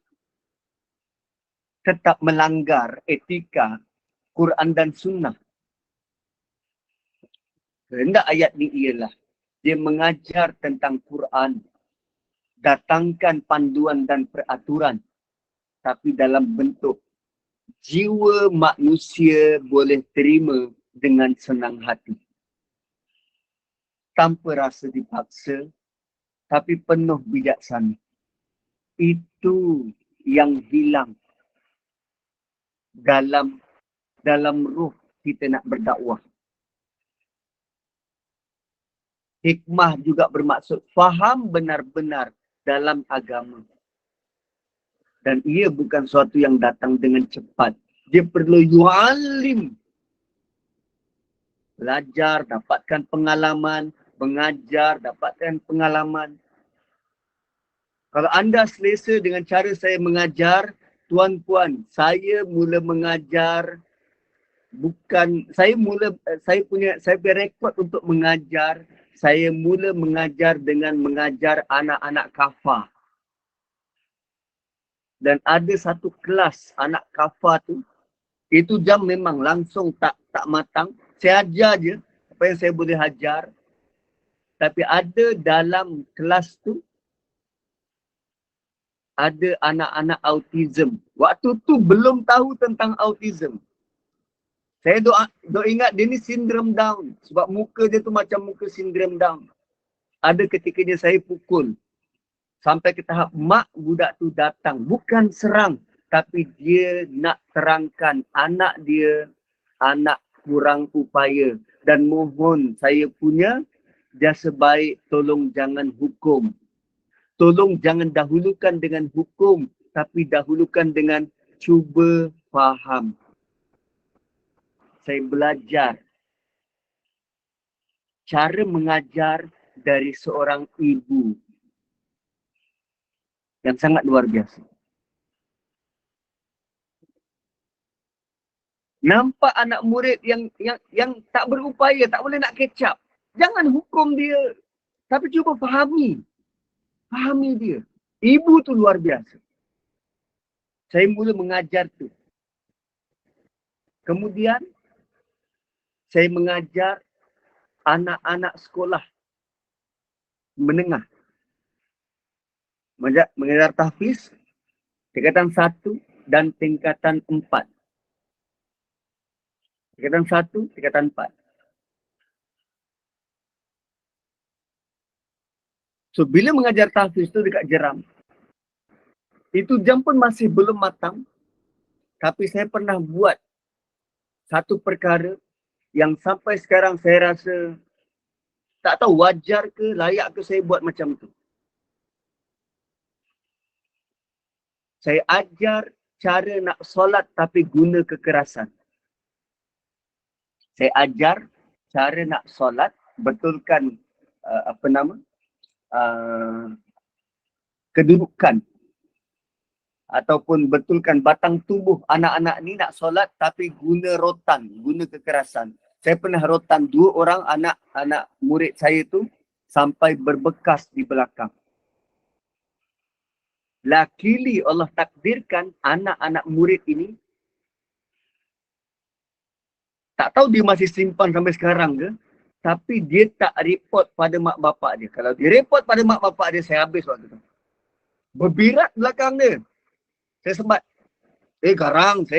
tetap melanggar etika Quran dan Sunnah? Kehendak ayat ni ialah dia mengajar tentang Quran, datangkan panduan dan peraturan, tapi dalam bentuk jiwa manusia boleh terima dengan senang hati. Tanpa rasa dipaksa, tapi penuh bijaksana. Itu yang hilang dalam ruh kita nak berdakwah. Hikmah juga bermaksud faham benar-benar dalam agama. Dan ia bukan suatu yang datang dengan cepat. Dia perlu yu'alim. Belajar, dapatkan pengalaman, mengajar, dapatkan pengalaman. Kalau anda selesa dengan cara saya mengajar, tuan-puan, saya mula mengajar bukan saya punya rekod untuk mengajar. Saya mula mengajar dengan mengajar anak-anak kafah. Dan ada satu kelas anak kafah tu, itu jam memang langsung tak matang. Saya ajar je apa yang saya boleh ajar. Tapi ada dalam kelas tu, ada anak-anak autism. Waktu tu belum tahu tentang autism. Saya ingat dia ni sindrom Down. Sebab muka dia tu macam muka sindrom Down. Ada ketikanya saya pukul. Sampai ke tahap mak budak tu datang. Bukan serang. Tapi dia nak terangkan anak dia, anak kurang upaya. Dan mohon saya punya jasa baik tolong jangan hukum. Tolong jangan dahulukan dengan hukum. Tapi dahulukan dengan cuba faham. Saya belajar cara mengajar dari seorang ibu yang sangat luar biasa. Nampak anak murid yang tak berupaya, tak boleh nak catch up. Jangan hukum dia. Tapi cuba fahami. Fahami dia. Ibu tu luar biasa. Saya mula mengajar tu. Kemudian, saya mengajar anak-anak sekolah menengah. Mengajar tahfiz, tingkatan 1 dan tingkatan 4. Tingkatan 1, tingkatan 4. So, bila mengajar tahfiz tu dekat Jeram, itu jam pun masih belum matang. Tapi saya pernah buat satu perkara yang sampai sekarang saya rasa tak tahu wajar ke, layak ke saya buat macam tu. Saya ajar cara nak solat tapi guna kekerasan. Saya ajar cara nak solat, betulkan kedudukan ataupun betulkan batang tubuh anak-anak ni nak solat tapi guna rotan, guna kekerasan. Saya pernah rotan 2 orang anak murid saya tu sampai berbekas di belakang. Luckily Allah takdirkan anak-anak murid ini, tak tahu dia masih simpan sampai sekarang ke, tapi dia tak report pada mak bapak dia. Kalau dia report pada mak bapak dia, saya habis waktu tu. Berbirat belakang dia. Saya sebat. Saya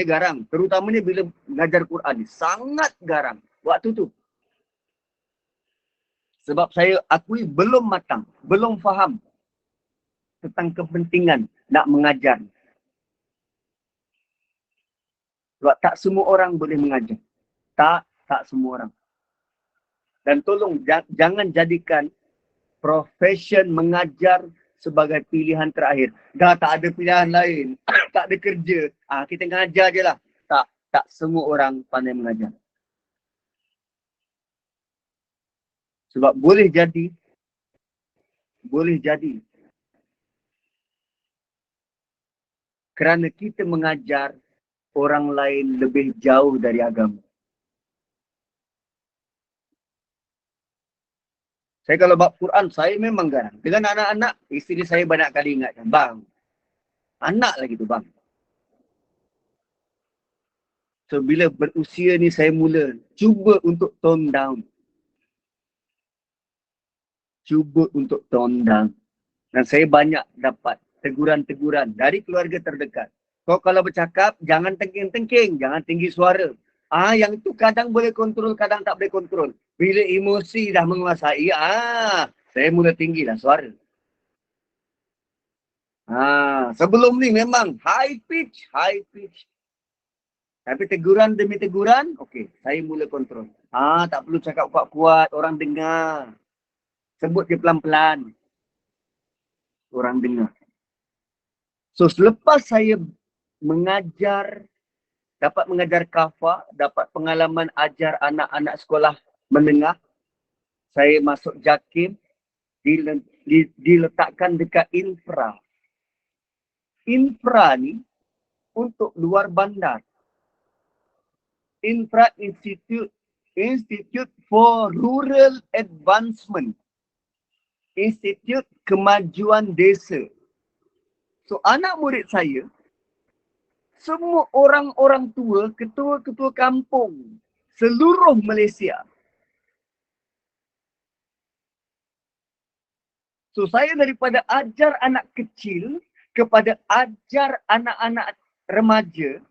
garang. Terutamanya bila mengajar Quran ni. Sangat garang waktu tu. Sebab saya akui belum matang, belum faham tentang kepentingan nak mengajar. Sebab tak semua orang boleh mengajar. Tak semua orang. Dan tolong jangan jadikan profession mengajar sebagai pilihan terakhir. Dah tak ada pilihan lain. Tak ada kerja. Kita ngajar je lah. Tak semua orang pandai mengajar. Sebab boleh jadi kerana kita mengajar orang lain lebih jauh dari agama. Saya kalau bab Quran, saya memang garang. Dengan anak-anak, isteri saya banyak kali ingatkan, bang, anak lagi tu bang. So bila berusia ni saya mula cuba untuk tone down. Dan saya banyak dapat teguran-teguran dari keluarga terdekat. Kau kalau bercakap, jangan tengking-tengking, jangan tinggi suara. Yang itu kadang boleh kontrol, kadang tak boleh kontrol. Bila emosi dah menguasai, saya mula tinggilah suara. Sebelum ni memang high pitch. Tapi teguran demi teguran, okey, saya mula kontrol. Tak perlu cakap kuat-kuat, orang dengar. Sebut dia pelan-pelan. Orang dengar. So selepas saya dapat mengajar kafa, dapat pengalaman ajar anak-anak sekolah menengah, saya masuk JAKIM, diletakkan dekat infra. Infra ni untuk luar bandar. Infra Institute for Rural Advancement. Institut Kemajuan Desa. So anak murid saya, semua orang-orang tua, ketua-ketua kampung, seluruh Malaysia. So saya daripada ajar anak kecil, kepada ajar anak-anak remaja,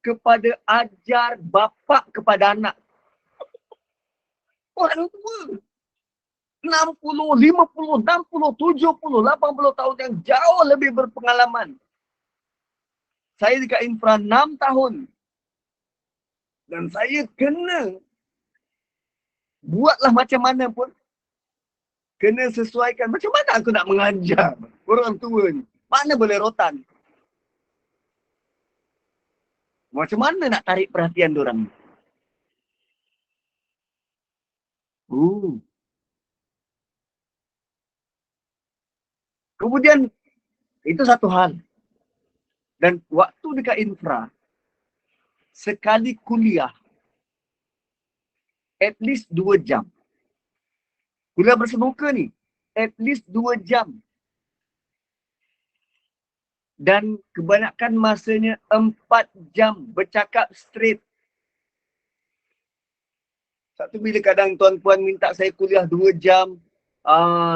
kepada ajar bapa kepada anak. Orang tua. 60, 50, 60, 70, 80 tahun yang jauh lebih berpengalaman. Saya dekat infra 6 tahun. Dan saya kena buatlah macam mana pun. Kena sesuaikan. Macam mana aku nak mengajar orang tua ni? Mana boleh rotan? Macam mana nak tarik perhatian diorang? Kemudian, itu satu hal. Dan waktu dekat infra, sekali kuliah at least 2 jam. Kuliah bersemuka ni at least 2 jam. Dan kebanyakan masanya 4 jam bercakap straight. Satu bila kadang tuan-puan minta saya kuliah 2 jam,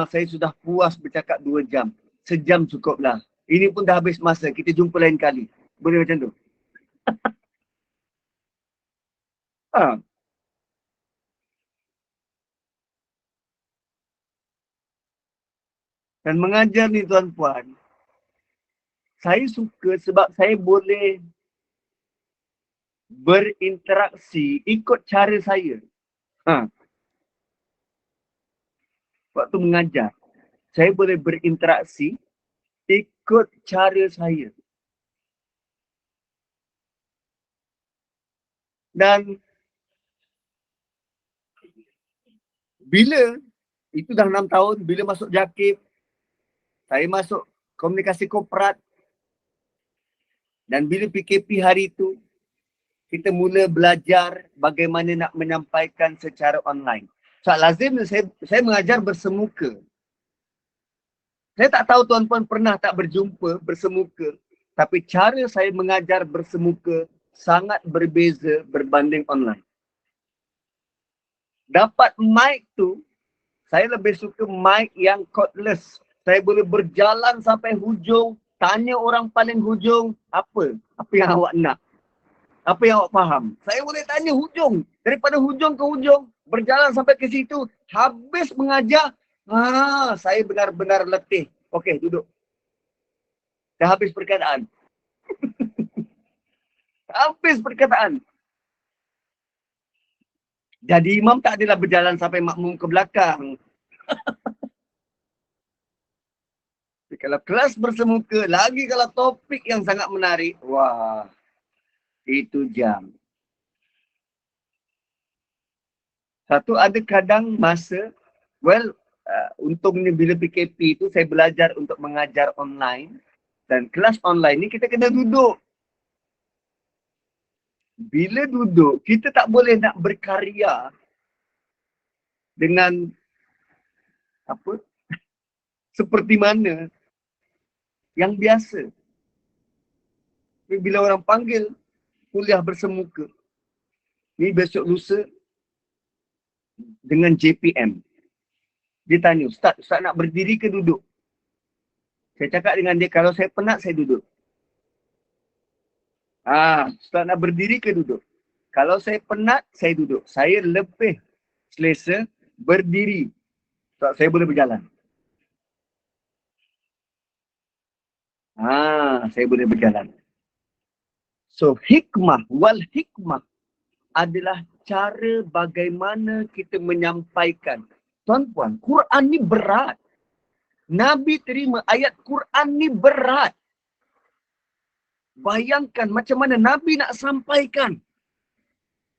saya sudah puas bercakap 2 jam. Sejam cukuplah. Ini pun dah habis masa, kita jumpa lain kali. Boleh macam tu? Ha. Dan mengajar ni tuan-puan, saya suka sebab saya boleh berinteraksi ikut cara saya. Ha. Waktu mengajar, saya boleh berinteraksi ikut cara saya. Dan bila, itu dah 6 tahun, bila masuk JAKIB, saya masuk komunikasi korporat. Dan bila PKP hari itu, kita mula belajar bagaimana nak menyampaikan secara online. So, lazimnya saya mengajar bersemuka. Saya tak tahu tuan-puan pernah tak berjumpa bersemuka, tapi cara saya mengajar bersemuka sangat berbeza berbanding online. Dapat mic tu, saya lebih suka mic yang cordless. Saya boleh berjalan sampai hujung, tanya orang paling hujung, apa yang awak nak? Apa yang awak faham? Saya boleh tanya hujung. Daripada hujung ke hujung, berjalan sampai ke situ, habis mengajar, saya benar-benar letih. Okey, duduk. Dah habis perkataan. Habis perkataan. Jadi imam tak adalah berjalan sampai makmum ke belakang. Kalau kelas bersemuka, lagi kalau topik yang sangat menarik, wah, itu jam. Satu ada kadang masa, untungnya bila PKP itu saya belajar untuk mengajar online. Dan kelas online ni kita kena duduk. Bila duduk, kita tak boleh nak berkarya dengan apa? Seperti mana yang biasa. Tapi bila orang panggil kuliah bersemuka, ni besok lusa dengan JPM. Dia tanya, Ustaz nak berdiri ke duduk? Saya cakap dengan dia, kalau saya penat, saya duduk. Ustaz nak berdiri ke duduk? Kalau saya penat, saya duduk. Saya lebih selesa berdiri. Sebab saya boleh berjalan. Saya boleh berjalan. So, hikmah wal hikmah adalah cara bagaimana kita menyampaikan. Tuan-puan, Quran ni berat. Nabi terima ayat Quran ni berat. Bayangkan macam mana Nabi nak sampaikan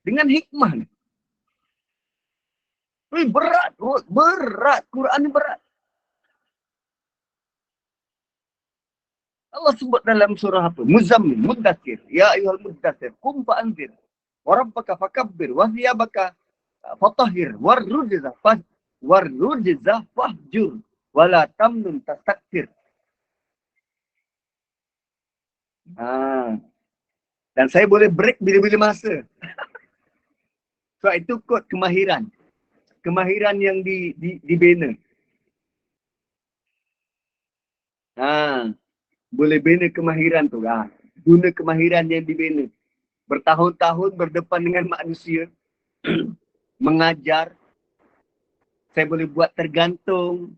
dengan hikmah ni. Berat. Quran ni berat. Allah sebut dalam surah apa? Muzammil, Muddathir. Ya ayyuhal muddathir, qum fa'anzir. Wa rabbaka fakabbir, wa thiyabaka fatahhir, warrujza fahjur, wala tamnun tastakthir. Dan saya boleh break bila-bila masa. Sebab itu kod kemahiran. Kemahiran yang dibina. Boleh bina kemahiran tu. Guna kemahiran yang dibina. Bertahun-tahun berdepan dengan manusia. Mengajar. Saya boleh buat tergantung.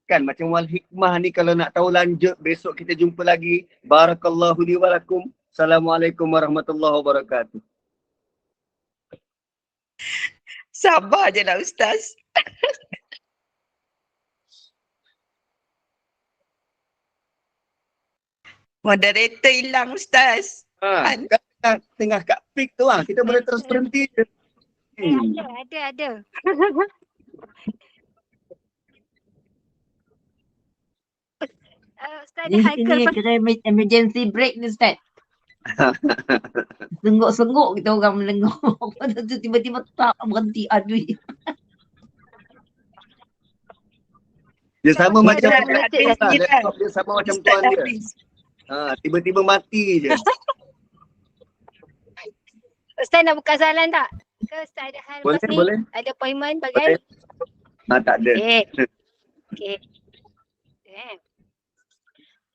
Kan macam wal hikmah ni kalau nak tahu lanjut besok kita jumpa lagi. Barakallahu li wa lakum. Assalamualaikum warahmatullahi wabarakatuh. Sabar je lah Ustaz. Moderator hilang Ustaz. Tengah kat peak tu kita boleh terus berhenti je. Ada. Ustaz Ni kena emergency break ni Ustaz. Sengguk-sengguk kita orang melengok. Lepas tu tiba-tiba tak berhenti. Aduh. Dia sama Dia macam ada Ustaz, Bluetooth habis lagi. ni lah. laptop dia sama macam Ustaz tuan dia. habis. Tiba-tiba mati je. Ustaz nak buka soalan tak? Ke Ustaz ada hal Boleh, lepas ni? boleh. Ada appointment Boleh. bagai? Tak ada. Okay.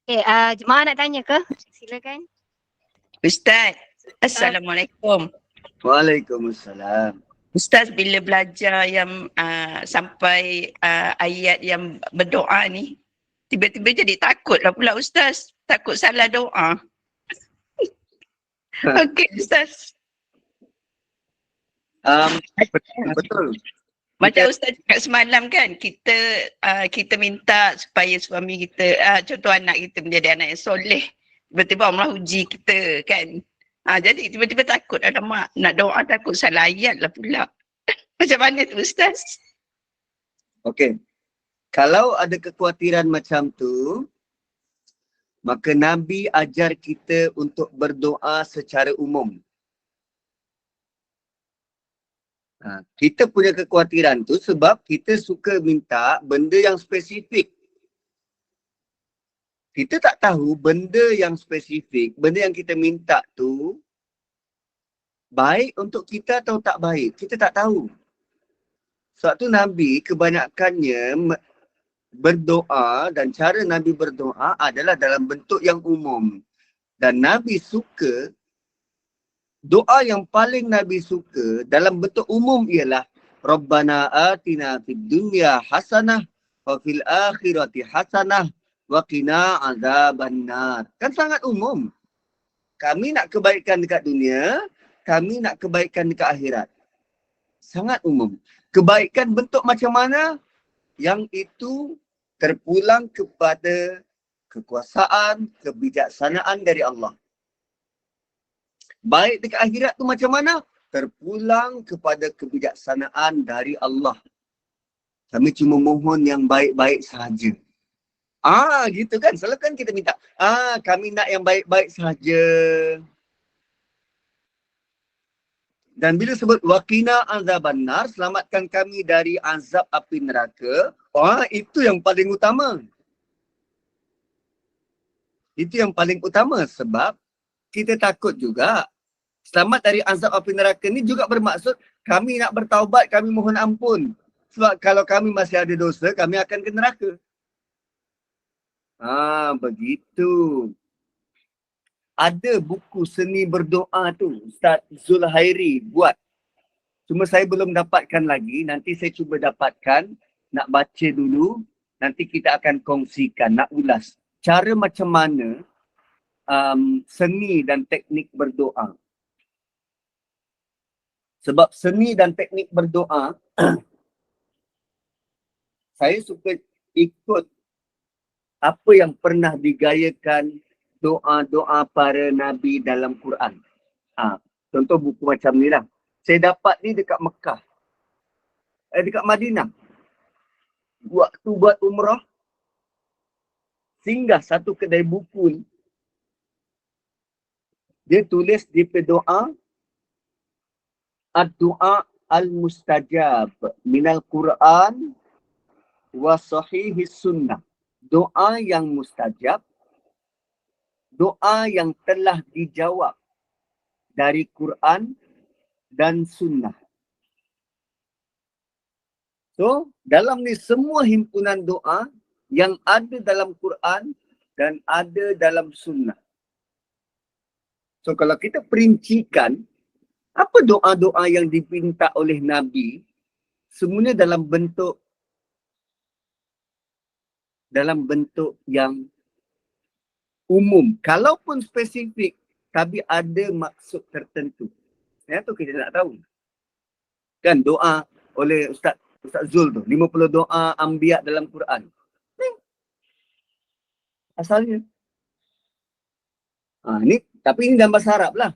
Okay, jemaah nak tanya ke? Silakan. Ustaz, Assalamualaikum. Waalaikumsalam. Ustaz bila belajar yang sampai ayat yang berdoa ni, tiba-tiba jadi takut lah pula Ustaz. Takut salah doa. Okey Ustaz. Betul. Macam Ustaz cakap semalam kan, kita minta supaya suami kita, contoh anak kita menjadi anak yang soleh. Tiba-tiba Allah uji kita kan. Jadi tiba-tiba takut, alamak nak doa takut salah ayat lah pula. Macam mana tu Ustaz? Okey. Kalau ada kekhawatiran macam tu, maka Nabi ajar kita untuk berdoa secara umum. Kita punya kekhawatiran tu sebab kita suka minta benda yang spesifik. Kita tak tahu benda yang spesifik, benda yang kita minta tu baik untuk kita atau tak baik. Kita tak tahu. Sebab tu Nabi kebanyakannya berdoa dan cara Nabi berdoa adalah dalam bentuk yang umum. Dan Nabi suka, doa yang paling Nabi suka dalam bentuk umum ialah Rabbana atina fid dunya hasanah wa fil akhirati hasanah wa qina azabannar. Kan sangat umum. Kami nak kebaikan dekat dunia, kami nak kebaikan dekat akhirat. Sangat umum. Kebaikan bentuk macam mana? Yang itu terpulang kepada kekuasaan, kebijaksanaan dari Allah. Baik dekat akhirat tu macam mana? Terpulang kepada kebijaksanaan dari Allah. Kami cuma mohon yang baik-baik sahaja. Gitu kan. Selalu kan kita minta, kami nak yang baik-baik sahaja. Dan bila sebut waqina azabannar, selamatkan kami dari azab api neraka, itu yang paling utama. Itu yang paling utama sebab kita takut juga. Selamat dari azab api neraka ni juga bermaksud kami nak bertaubat, kami mohon ampun. Sebab kalau kami masih ada dosa, kami akan ke neraka. Begitu. Ada buku seni berdoa tu, Ustaz Zulhairi buat. Cuma saya belum dapatkan lagi, nanti saya cuba dapatkan, nak baca dulu, nanti kita akan kongsikan, nak ulas. Cara macam mana seni dan teknik berdoa. Sebab seni dan teknik berdoa, saya suka ikut apa yang pernah digayakan doa-doa para Nabi dalam Quran. Contoh buku macam ni lah. Saya dapat ni dekat Mekah. Dekat Madinah. Waktu buat umrah, singgah satu kedai buku ni. Dia tulis di doa, ad-du'a al-mustajab minal Quran wa sahihis sunnah. Doa yang mustajab, doa yang telah dijawab dari Quran dan sunnah. So, dalam ni semua himpunan doa yang ada dalam Quran dan ada dalam sunnah. So, kalau kita perincikan, apa doa-doa yang dipinta oleh Nabi, semuanya dalam bentuk yang umum. Kalaupun spesifik, tapi ada maksud tertentu. Tu kita nak tahu. Kan doa oleh Ustaz Zul tu, 50 doa Anbiya dalam Quran. Asalnya. Tapi ini dalam bahasa Arab lah.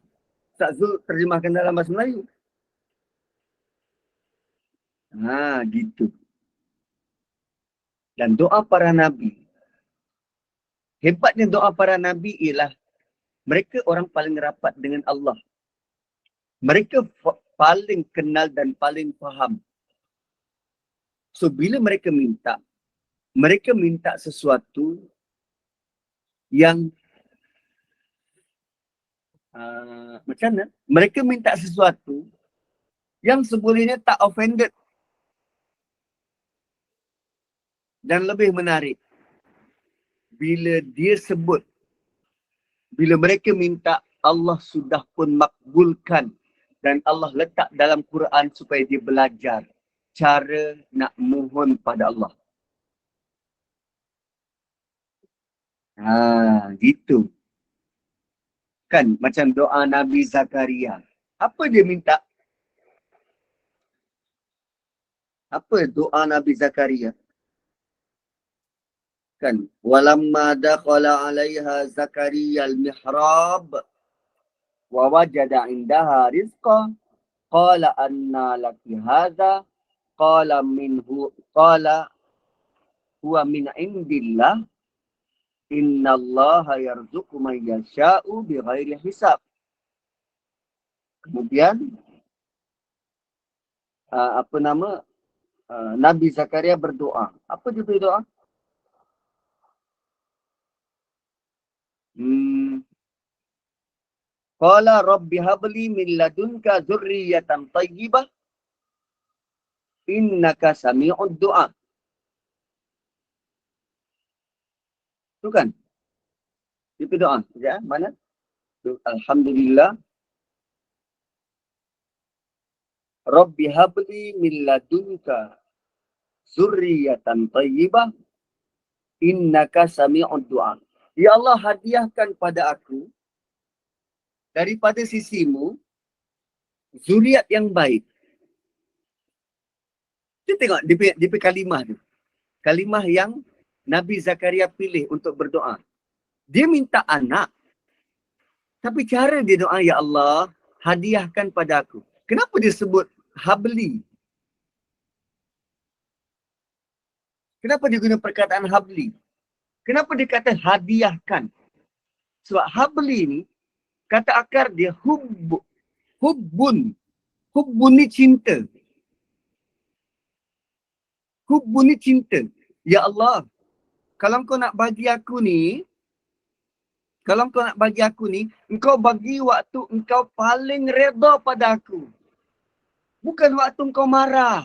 Ustaz Zul terjemahkan dalam bahasa Melayu. Gitu. Dan doa para Nabi. Hebatnya doa para Nabi ialah Mereka orang paling rapat dengan Allah. Mereka paling kenal dan paling faham. So bila mereka minta sesuatu yang macam mana? Mereka minta sesuatu yang sebenarnya tak offended. Dan lebih menarik, bila mereka minta, Allah sudah pun makbulkan dan Allah letak dalam Quran supaya dia belajar cara nak mohon pada Allah. Gitu. Kan macam doa Nabi Zakaria. Apa dia minta? Apa doa Nabi Zakaria? Kan walamma dakhala 'alaiha Zakaria al-mihrab wa wajada 'indaha rizqan qala anna laki hadha qala huwa min 'indillah innallaha yarzuqu man yasha'u bighairi hisab. Kemudian Nabi Zakaria berdoa. Apa dia berdoa? Qala rabbi habli min ladunka dzurriyyatan thayyibah innaka sami'ud du'a. Itu kan? Itu doa. Ya, mana? Alhamdulillah. Rabbi habli min ladunka dzurriyyatan thayyibah innaka sami'ud du'a. Ya Allah, hadiahkan pada aku daripada sisimu zuriat yang baik. Kita tengok di kalimah tu. Kalimah yang Nabi Zakaria pilih untuk berdoa. Dia minta anak. Tapi cara dia doa, ya Allah, hadiahkan pada aku. Kenapa dia sebut habli? Kenapa dia guna perkataan habli? Kenapa dia kata hadiahkan? Sebab habli ni, kata akar dia hubbun. Hubbun ni cinta. Hubbun ni cinta. Ya Allah, kalau kau nak bagi aku ni, engkau bagi waktu engkau paling redha pada aku. Bukan waktu engkau marah.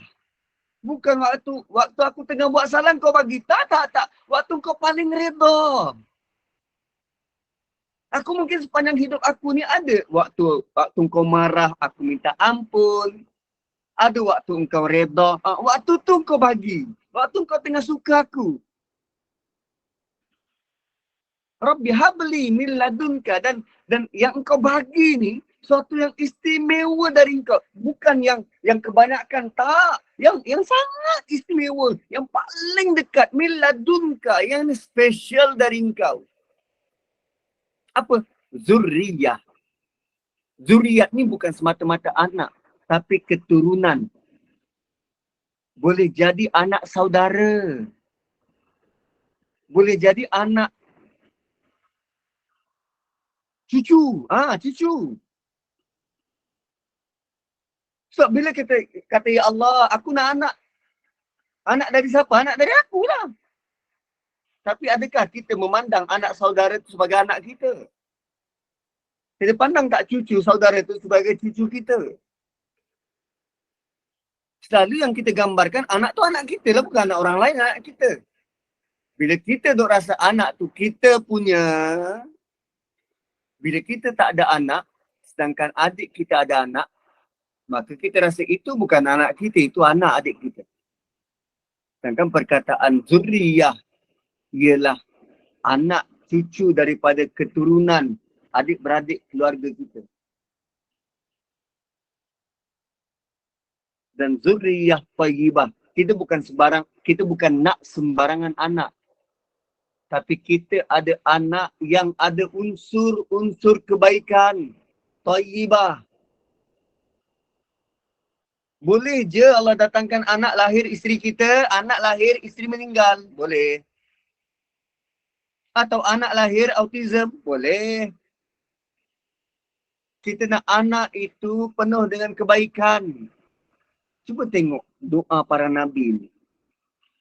Bukan waktu aku tengah buat salah kau bagi. Tak. Waktu kau paling redha. Aku mungkin sepanjang hidup aku ni ada waktu kau marah, aku minta ampun. Ada waktu engkau redha. Waktu tu kau bagi. Waktu kau tengah suka aku. Rabbi habli min ladunka, dan yang engkau bagi ni suatu yang istimewa dari engkau, bukan yang kebanyakan, tak, yang sangat istimewa, yang paling dekat, min ladunka, yang special dari engkau. Apa? Zurriyah. Zuriat ni bukan semata-mata anak, tapi keturunan. Boleh jadi anak saudara. Boleh jadi anak cucu. Cucu. So bila kita kata, ya Allah, aku nak anak. Anak dari siapa? Anak dari aku lah. Tapi adakah kita memandang anak saudara itu sebagai anak kita? Kita pandang tak cucu saudara itu sebagai cucu kita? Selalu yang kita gambarkan, anak tu anak kita lah, bukan anak orang lain, anak kita. Bila kita duk rasa anak tu kita punya, bila kita tak ada anak, sedangkan adik kita ada anak, maka kita rasa itu bukan anak kita, itu anak adik kita. Sedangkan perkataan zurriyah ialah anak cucu daripada keturunan adik-beradik keluarga kita. Dan zurriyah thayyibah, kita bukan nak sembarangan anak. Tapi kita ada anak yang ada unsur-unsur kebaikan. Thayyibah. Boleh je Allah datangkan anak lahir isteri kita, anak lahir isteri meninggal. Boleh. Atau anak lahir autism. Boleh. kita nak anak itu penuh dengan kebaikan. Cuba tengok doa para nabi ni.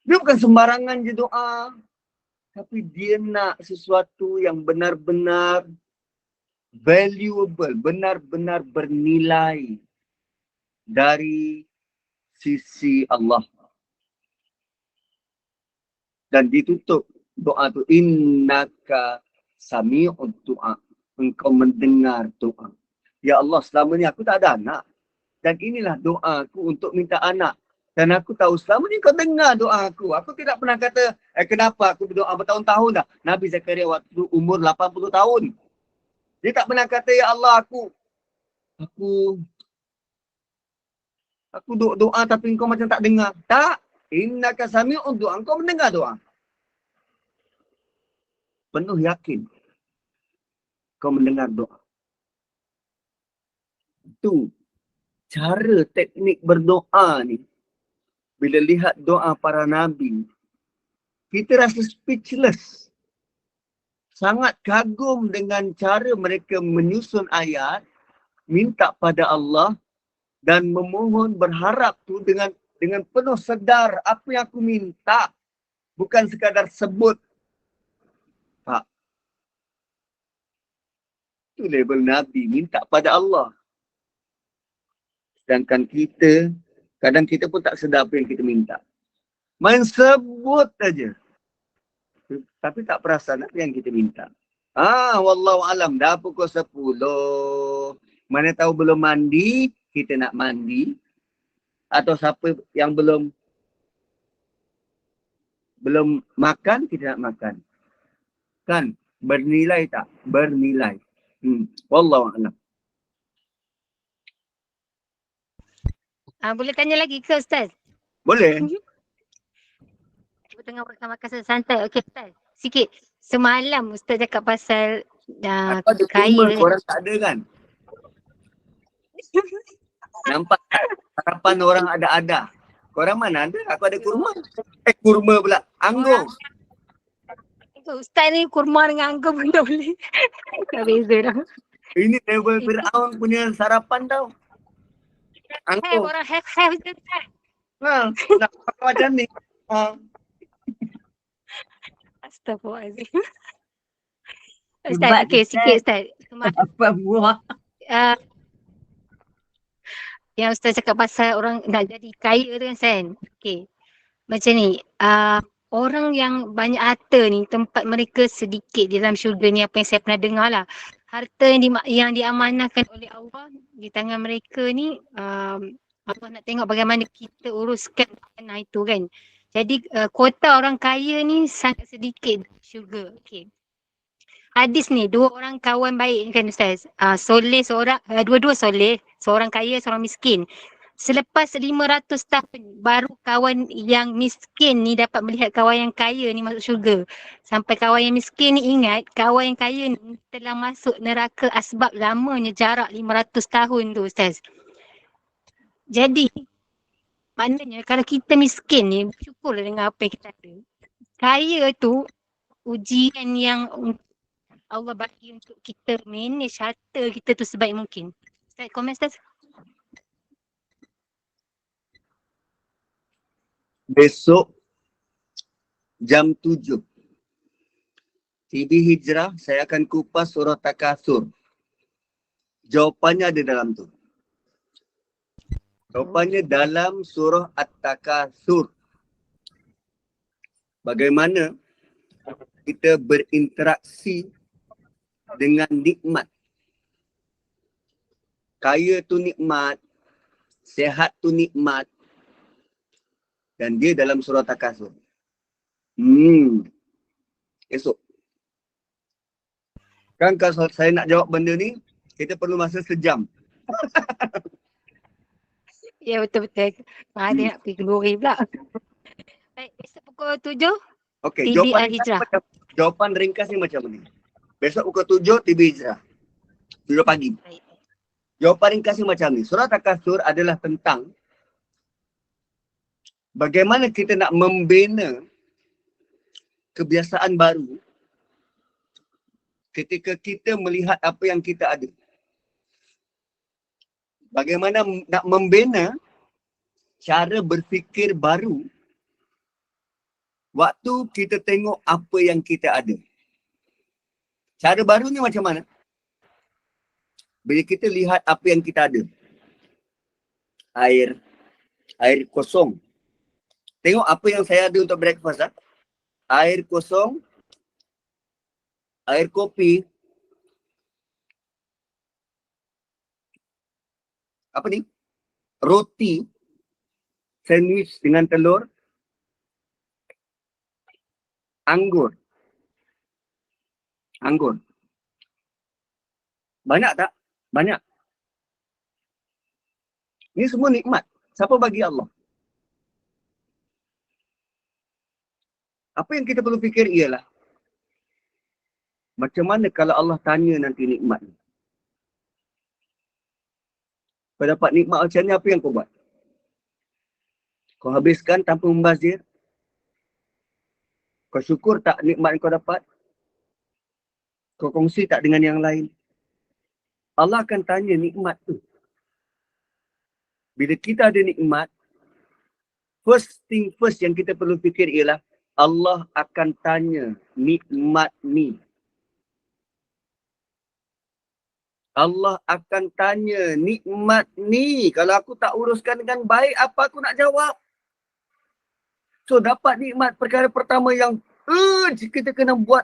Dia bukan sembarangan je doa. Tapi dia nak sesuatu yang benar-benar valuable, benar-benar bernilai dari sisi Allah. Dan ditutup doa tu, innaka sami'ud du'a. Engkau mendengar doa. Ya Allah, selama ni aku tak ada anak. Dan inilah doaku untuk minta anak. Dan aku tahu selama ni kau dengar doa aku. Aku tidak pernah kata, kenapa aku berdoa bertahun-tahun dah. Nabi Zakaria waktu umur 80 tahun. Dia tak pernah kata, ya Allah aku doa tapi engkau macam tak dengar. Tak. Innaka sami'ud du'a. Engkau mendengar doa. Penuh yakin kau mendengar doa. Itu cara teknik berdoa ni. Bila lihat doa para nabi, kita rasa speechless. Sangat kagum dengan cara mereka menyusun ayat, minta pada Allah dan memohon, berharap tu dengan penuh sedar apa yang aku minta. Bukan sekadar sebut. Tak. Itu level Nabi, minta pada Allah. Sedangkan kita, kadang kita pun tak sedar apa yang kita minta. Main sebut saja. Tapi tak perasan apa yang kita minta. Wallahu alam, dah pukul 10. Mana tahu belum mandi, kita nak mandi. Atau siapa yang belum makan, kita nak makan. Kan? Bernilai tak? Bernilai. Wallahu alam. Boleh tanya lagi ke Ustaz? Boleh. Kita tengah makan santai. Okey Ustaz. Sikit. Semalam Ustaz cakap pasal Aku ada kaya kurma, kan? korang tak ada kan? Nampak harapan orang ada-ada. Korang mana ada? Aku ada kurma. Kurma pula. Anggur. Ustaz ni kurma dengan anggur pun dah boleh. Tak beza dah. Ini level Fir'aun punya sarapan tau. Anggur. Orang have je Ustaz. Nak makan macam ni. Astaghfirullahaladzim. Hebat, Ustaz, okey Ustaz. sikit Ustaz. Apa buah? Yang Ustaz cakap pasal orang nak jadi kaya tu kan. Okey. Macam ni, orang yang banyak harta ni, tempat mereka sedikit di dalam syurga ni, apa yang saya pernah dengar lah. Harta yang diamanahkan oleh Allah di tangan mereka ni, Allah nak tengok bagaimana kita uruskan tanah itu kan. Jadi kuota orang kaya ni sangat sedikit di syurga. Okey. Hadis ni, dua orang kawan baik kan Ustaz. Soleh seorang, dua-dua soleh, seorang kaya, seorang miskin. Selepas 500 tahun baru kawan yang miskin ni dapat melihat kawan yang kaya ni masuk syurga. Sampai kawan yang miskin ni ingat kawan yang kaya ni telah masuk neraka asbab lamanya jarak 500 tahun tu Ustaz. Jadi maknanya kalau kita miskin ni, bersyukurlah dengan apa yang kita ada. Kaya tu ujian yang Allah bagi untuk kita manage harta kita tu sebaik mungkin. Ustaz, komen Ustaz? Besok jam 7. TV Hijrah, saya akan kupas surah Takasur. Jawapannya ada dalam tu. Jawapannya dalam surah At-Takasur. Bagaimana kita berinteraksi dengan nikmat. Kaya tu nikmat, sehat tu nikmat. Dan dia dalam surah Takasur. Esok. Kan kalau saya nak jawab benda ni, kita perlu masa sejam. Ya betul-betul. Ada nak pergi kenduri pula. Baik, besok pukul 7. Okey, TV Al-Hijrah. Jawapan ringkas ni macam ni. Besok pukul 7 TV Hijrah. 7 pagi. Baik. Jawapan ringkas ni macam ni. Surah Takasur adalah tentang bagaimana kita nak membina kebiasaan baru ketika kita melihat apa yang kita ada. Bagaimana nak membina cara berfikir baru waktu kita tengok apa yang kita ada. Cara baru ni macam mana? Bila kita lihat apa yang kita ada. Air kosong. Tengok apa yang saya ada untuk breakfast. Air kosong, air kopi, apa ni? Roti, sandwich dengan telur, anggur. Banyak tak? Banyak. Ini semua nikmat. Siapa bagi Allah? Apa yang kita perlu fikir ialah, macam mana kalau Allah tanya nanti nikmat ni? Kau dapat nikmat macam ni, apa yang kau buat? Kau habiskan tanpa membazir? Kau syukur tak nikmat yang kau dapat? Kau kongsi tak dengan yang lain? Allah akan tanya nikmat tu. Bila kita ada nikmat, first thing first yang kita perlu fikir ialah, Allah akan tanya nikmat ni. Allah akan tanya nikmat ni. Kalau aku tak uruskan dengan baik, apa aku nak jawab? So dapat nikmat perkara pertama yang kita kena buat.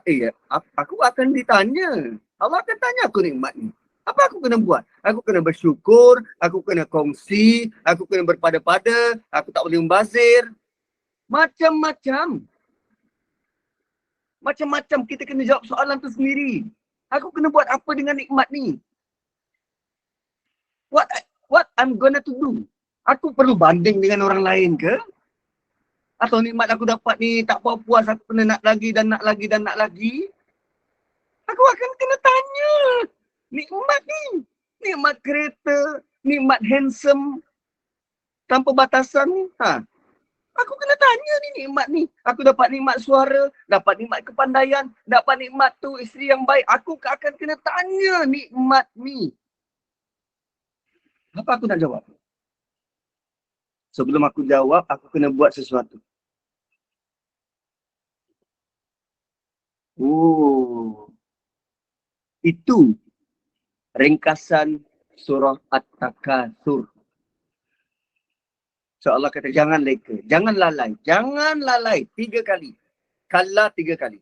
Aku akan ditanya. Allah akan tanya aku nikmat ni. Apa aku kena buat? Aku kena bersyukur, aku kena kongsi, aku kena berpada-pada, aku tak boleh membazir. Macam-macam. Macam-macam kita kena jawab soalan tu sendiri. Aku kena buat apa dengan nikmat ni? What I'm gonna to do? Aku perlu banding dengan orang lain ke? Atau nikmat aku dapat ni tak puas, aku kena nak lagi dan nak lagi dan nak lagi? Aku akan kena tanya. Nikmat ni. Nikmat kereta, nikmat handsome, tanpa batasan ni. Aku kena tanya ni nikmat ni. Aku dapat nikmat suara, dapat nikmat kepandaian, dapat nikmat tu isteri yang baik. Aku akan kena tanya nikmat ni. Apa aku nak jawab? Sebelum aku jawab, aku kena buat sesuatu. Itu ringkasan surah At-Takatsur. So Allah kata jangan leka, jangan lalai. Jangan lalai 3 kali. Kala 3 kali.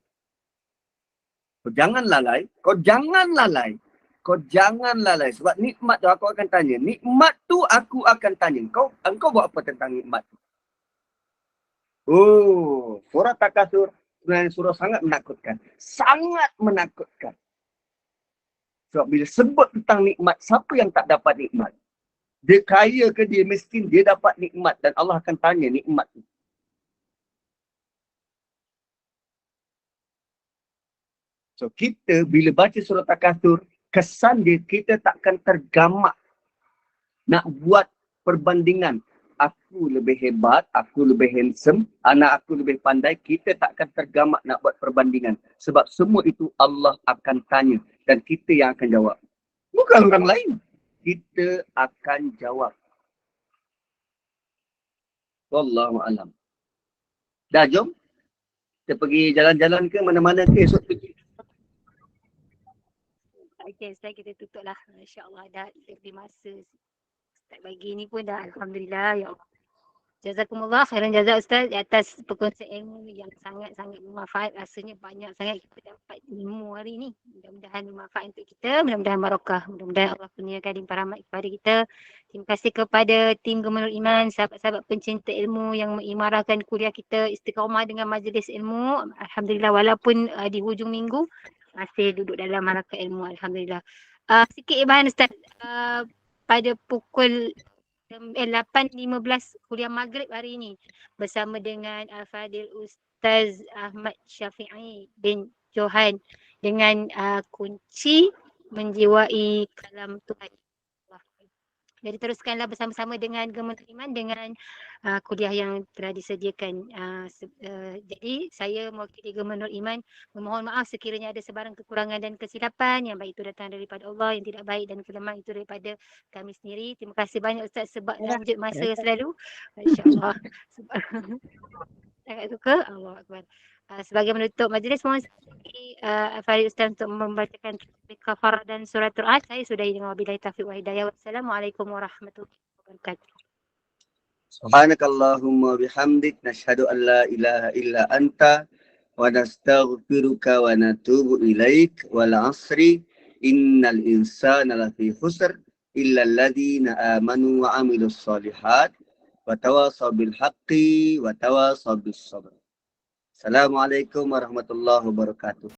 Kau jangan lalai, kau jangan lalai. Kau jangan lalai. Sebab nikmat tu aku akan tanya. Nikmat tu aku akan tanya. Engkau buat apa tentang nikmat tu? Surah Takatsur sebenarnya surah sangat menakutkan. Sangat menakutkan. Sebab bila sebut tentang nikmat, siapa yang tak dapat nikmat? Dia kaya ke dia miskin, dia dapat nikmat. Dan Allah akan tanya nikmat tu. So kita bila baca surah Takatsur, kesan dia kita takkan tergamak nak buat perbandingan. Aku lebih hebat, aku lebih handsome, anak aku lebih pandai. Kita takkan tergamak nak buat perbandingan. Sebab semua itu Allah akan tanya. Dan kita yang akan jawab. Bukan orang lain. Kita akan jawab. Wallahu a'lam. Dah jom. Kita pergi jalan-jalan ke mana-mana ke esok pergi. Okay, setelah kita tutup lah. InsyaAllah dah lebih masa. Ustaz bagi ni pun dah Alhamdulillah. Ya Allah. Jazakumullah khairan jazak Ustaz di atas perkongsian ilmu yang sangat-sangat bermanfaat. Rasanya banyak sangat kita dapat ilmu hari ni. Mudah-mudahan bermanfaat untuk kita. Mudah-mudahan barakah. Mudah-mudahan Allah kurniakan limpah rahmat kepada kita. Terima kasih kepada tim Gemenur Iman, sahabat-sahabat pencinta ilmu yang mengimarahkan kuliah kita istiqamah dengan majlis ilmu. Alhamdulillah walaupun di hujung minggu masih duduk dalam halaqah ilmu. Alhamdulillah. Sikit ibahan Ustaz. Pada pukul 8.15 kuliah maghrib hari ini bersama dengan Al-Fadil Ustaz Ahmad Syafi'i bin Johan dengan kunci menjiwai kalam Tuhan. Jadi teruskanlah bersama-sama dengan Gemenur Iman dengan kuliah yang telah disediakan. Jadi saya mewakili Gemenur Iman memohon maaf sekiranya ada sebarang kekurangan dan kesilapan. Yang baik itu datang daripada Allah, yang tidak baik dan kelemahan itu daripada kami sendiri. Terima kasih banyak Ustaz sebab lanjut masa selalu. InsyaAllah. Sangat suka. Allah Akbar. Sebagai menutup majlis, mohon Farid Ustaz untuk membacakan kafarah dan surat Al. Saya sudahi dengan wabillahi taufiq wa hidayah. Wassalamualaikum warahmatullahi wabarakatuh. Subhanakallahumma bihamdik nashhadu an la ilaha illa anta wa nastaghfiruka wa natubu ilaik wal asri innal insana lafi khusr illa alladhina amanu wa amilus solihat wa tawasaw bil haqqi wa tawasaw bis sabr. Assalamualaikum warahmatullahi wabarakatuh.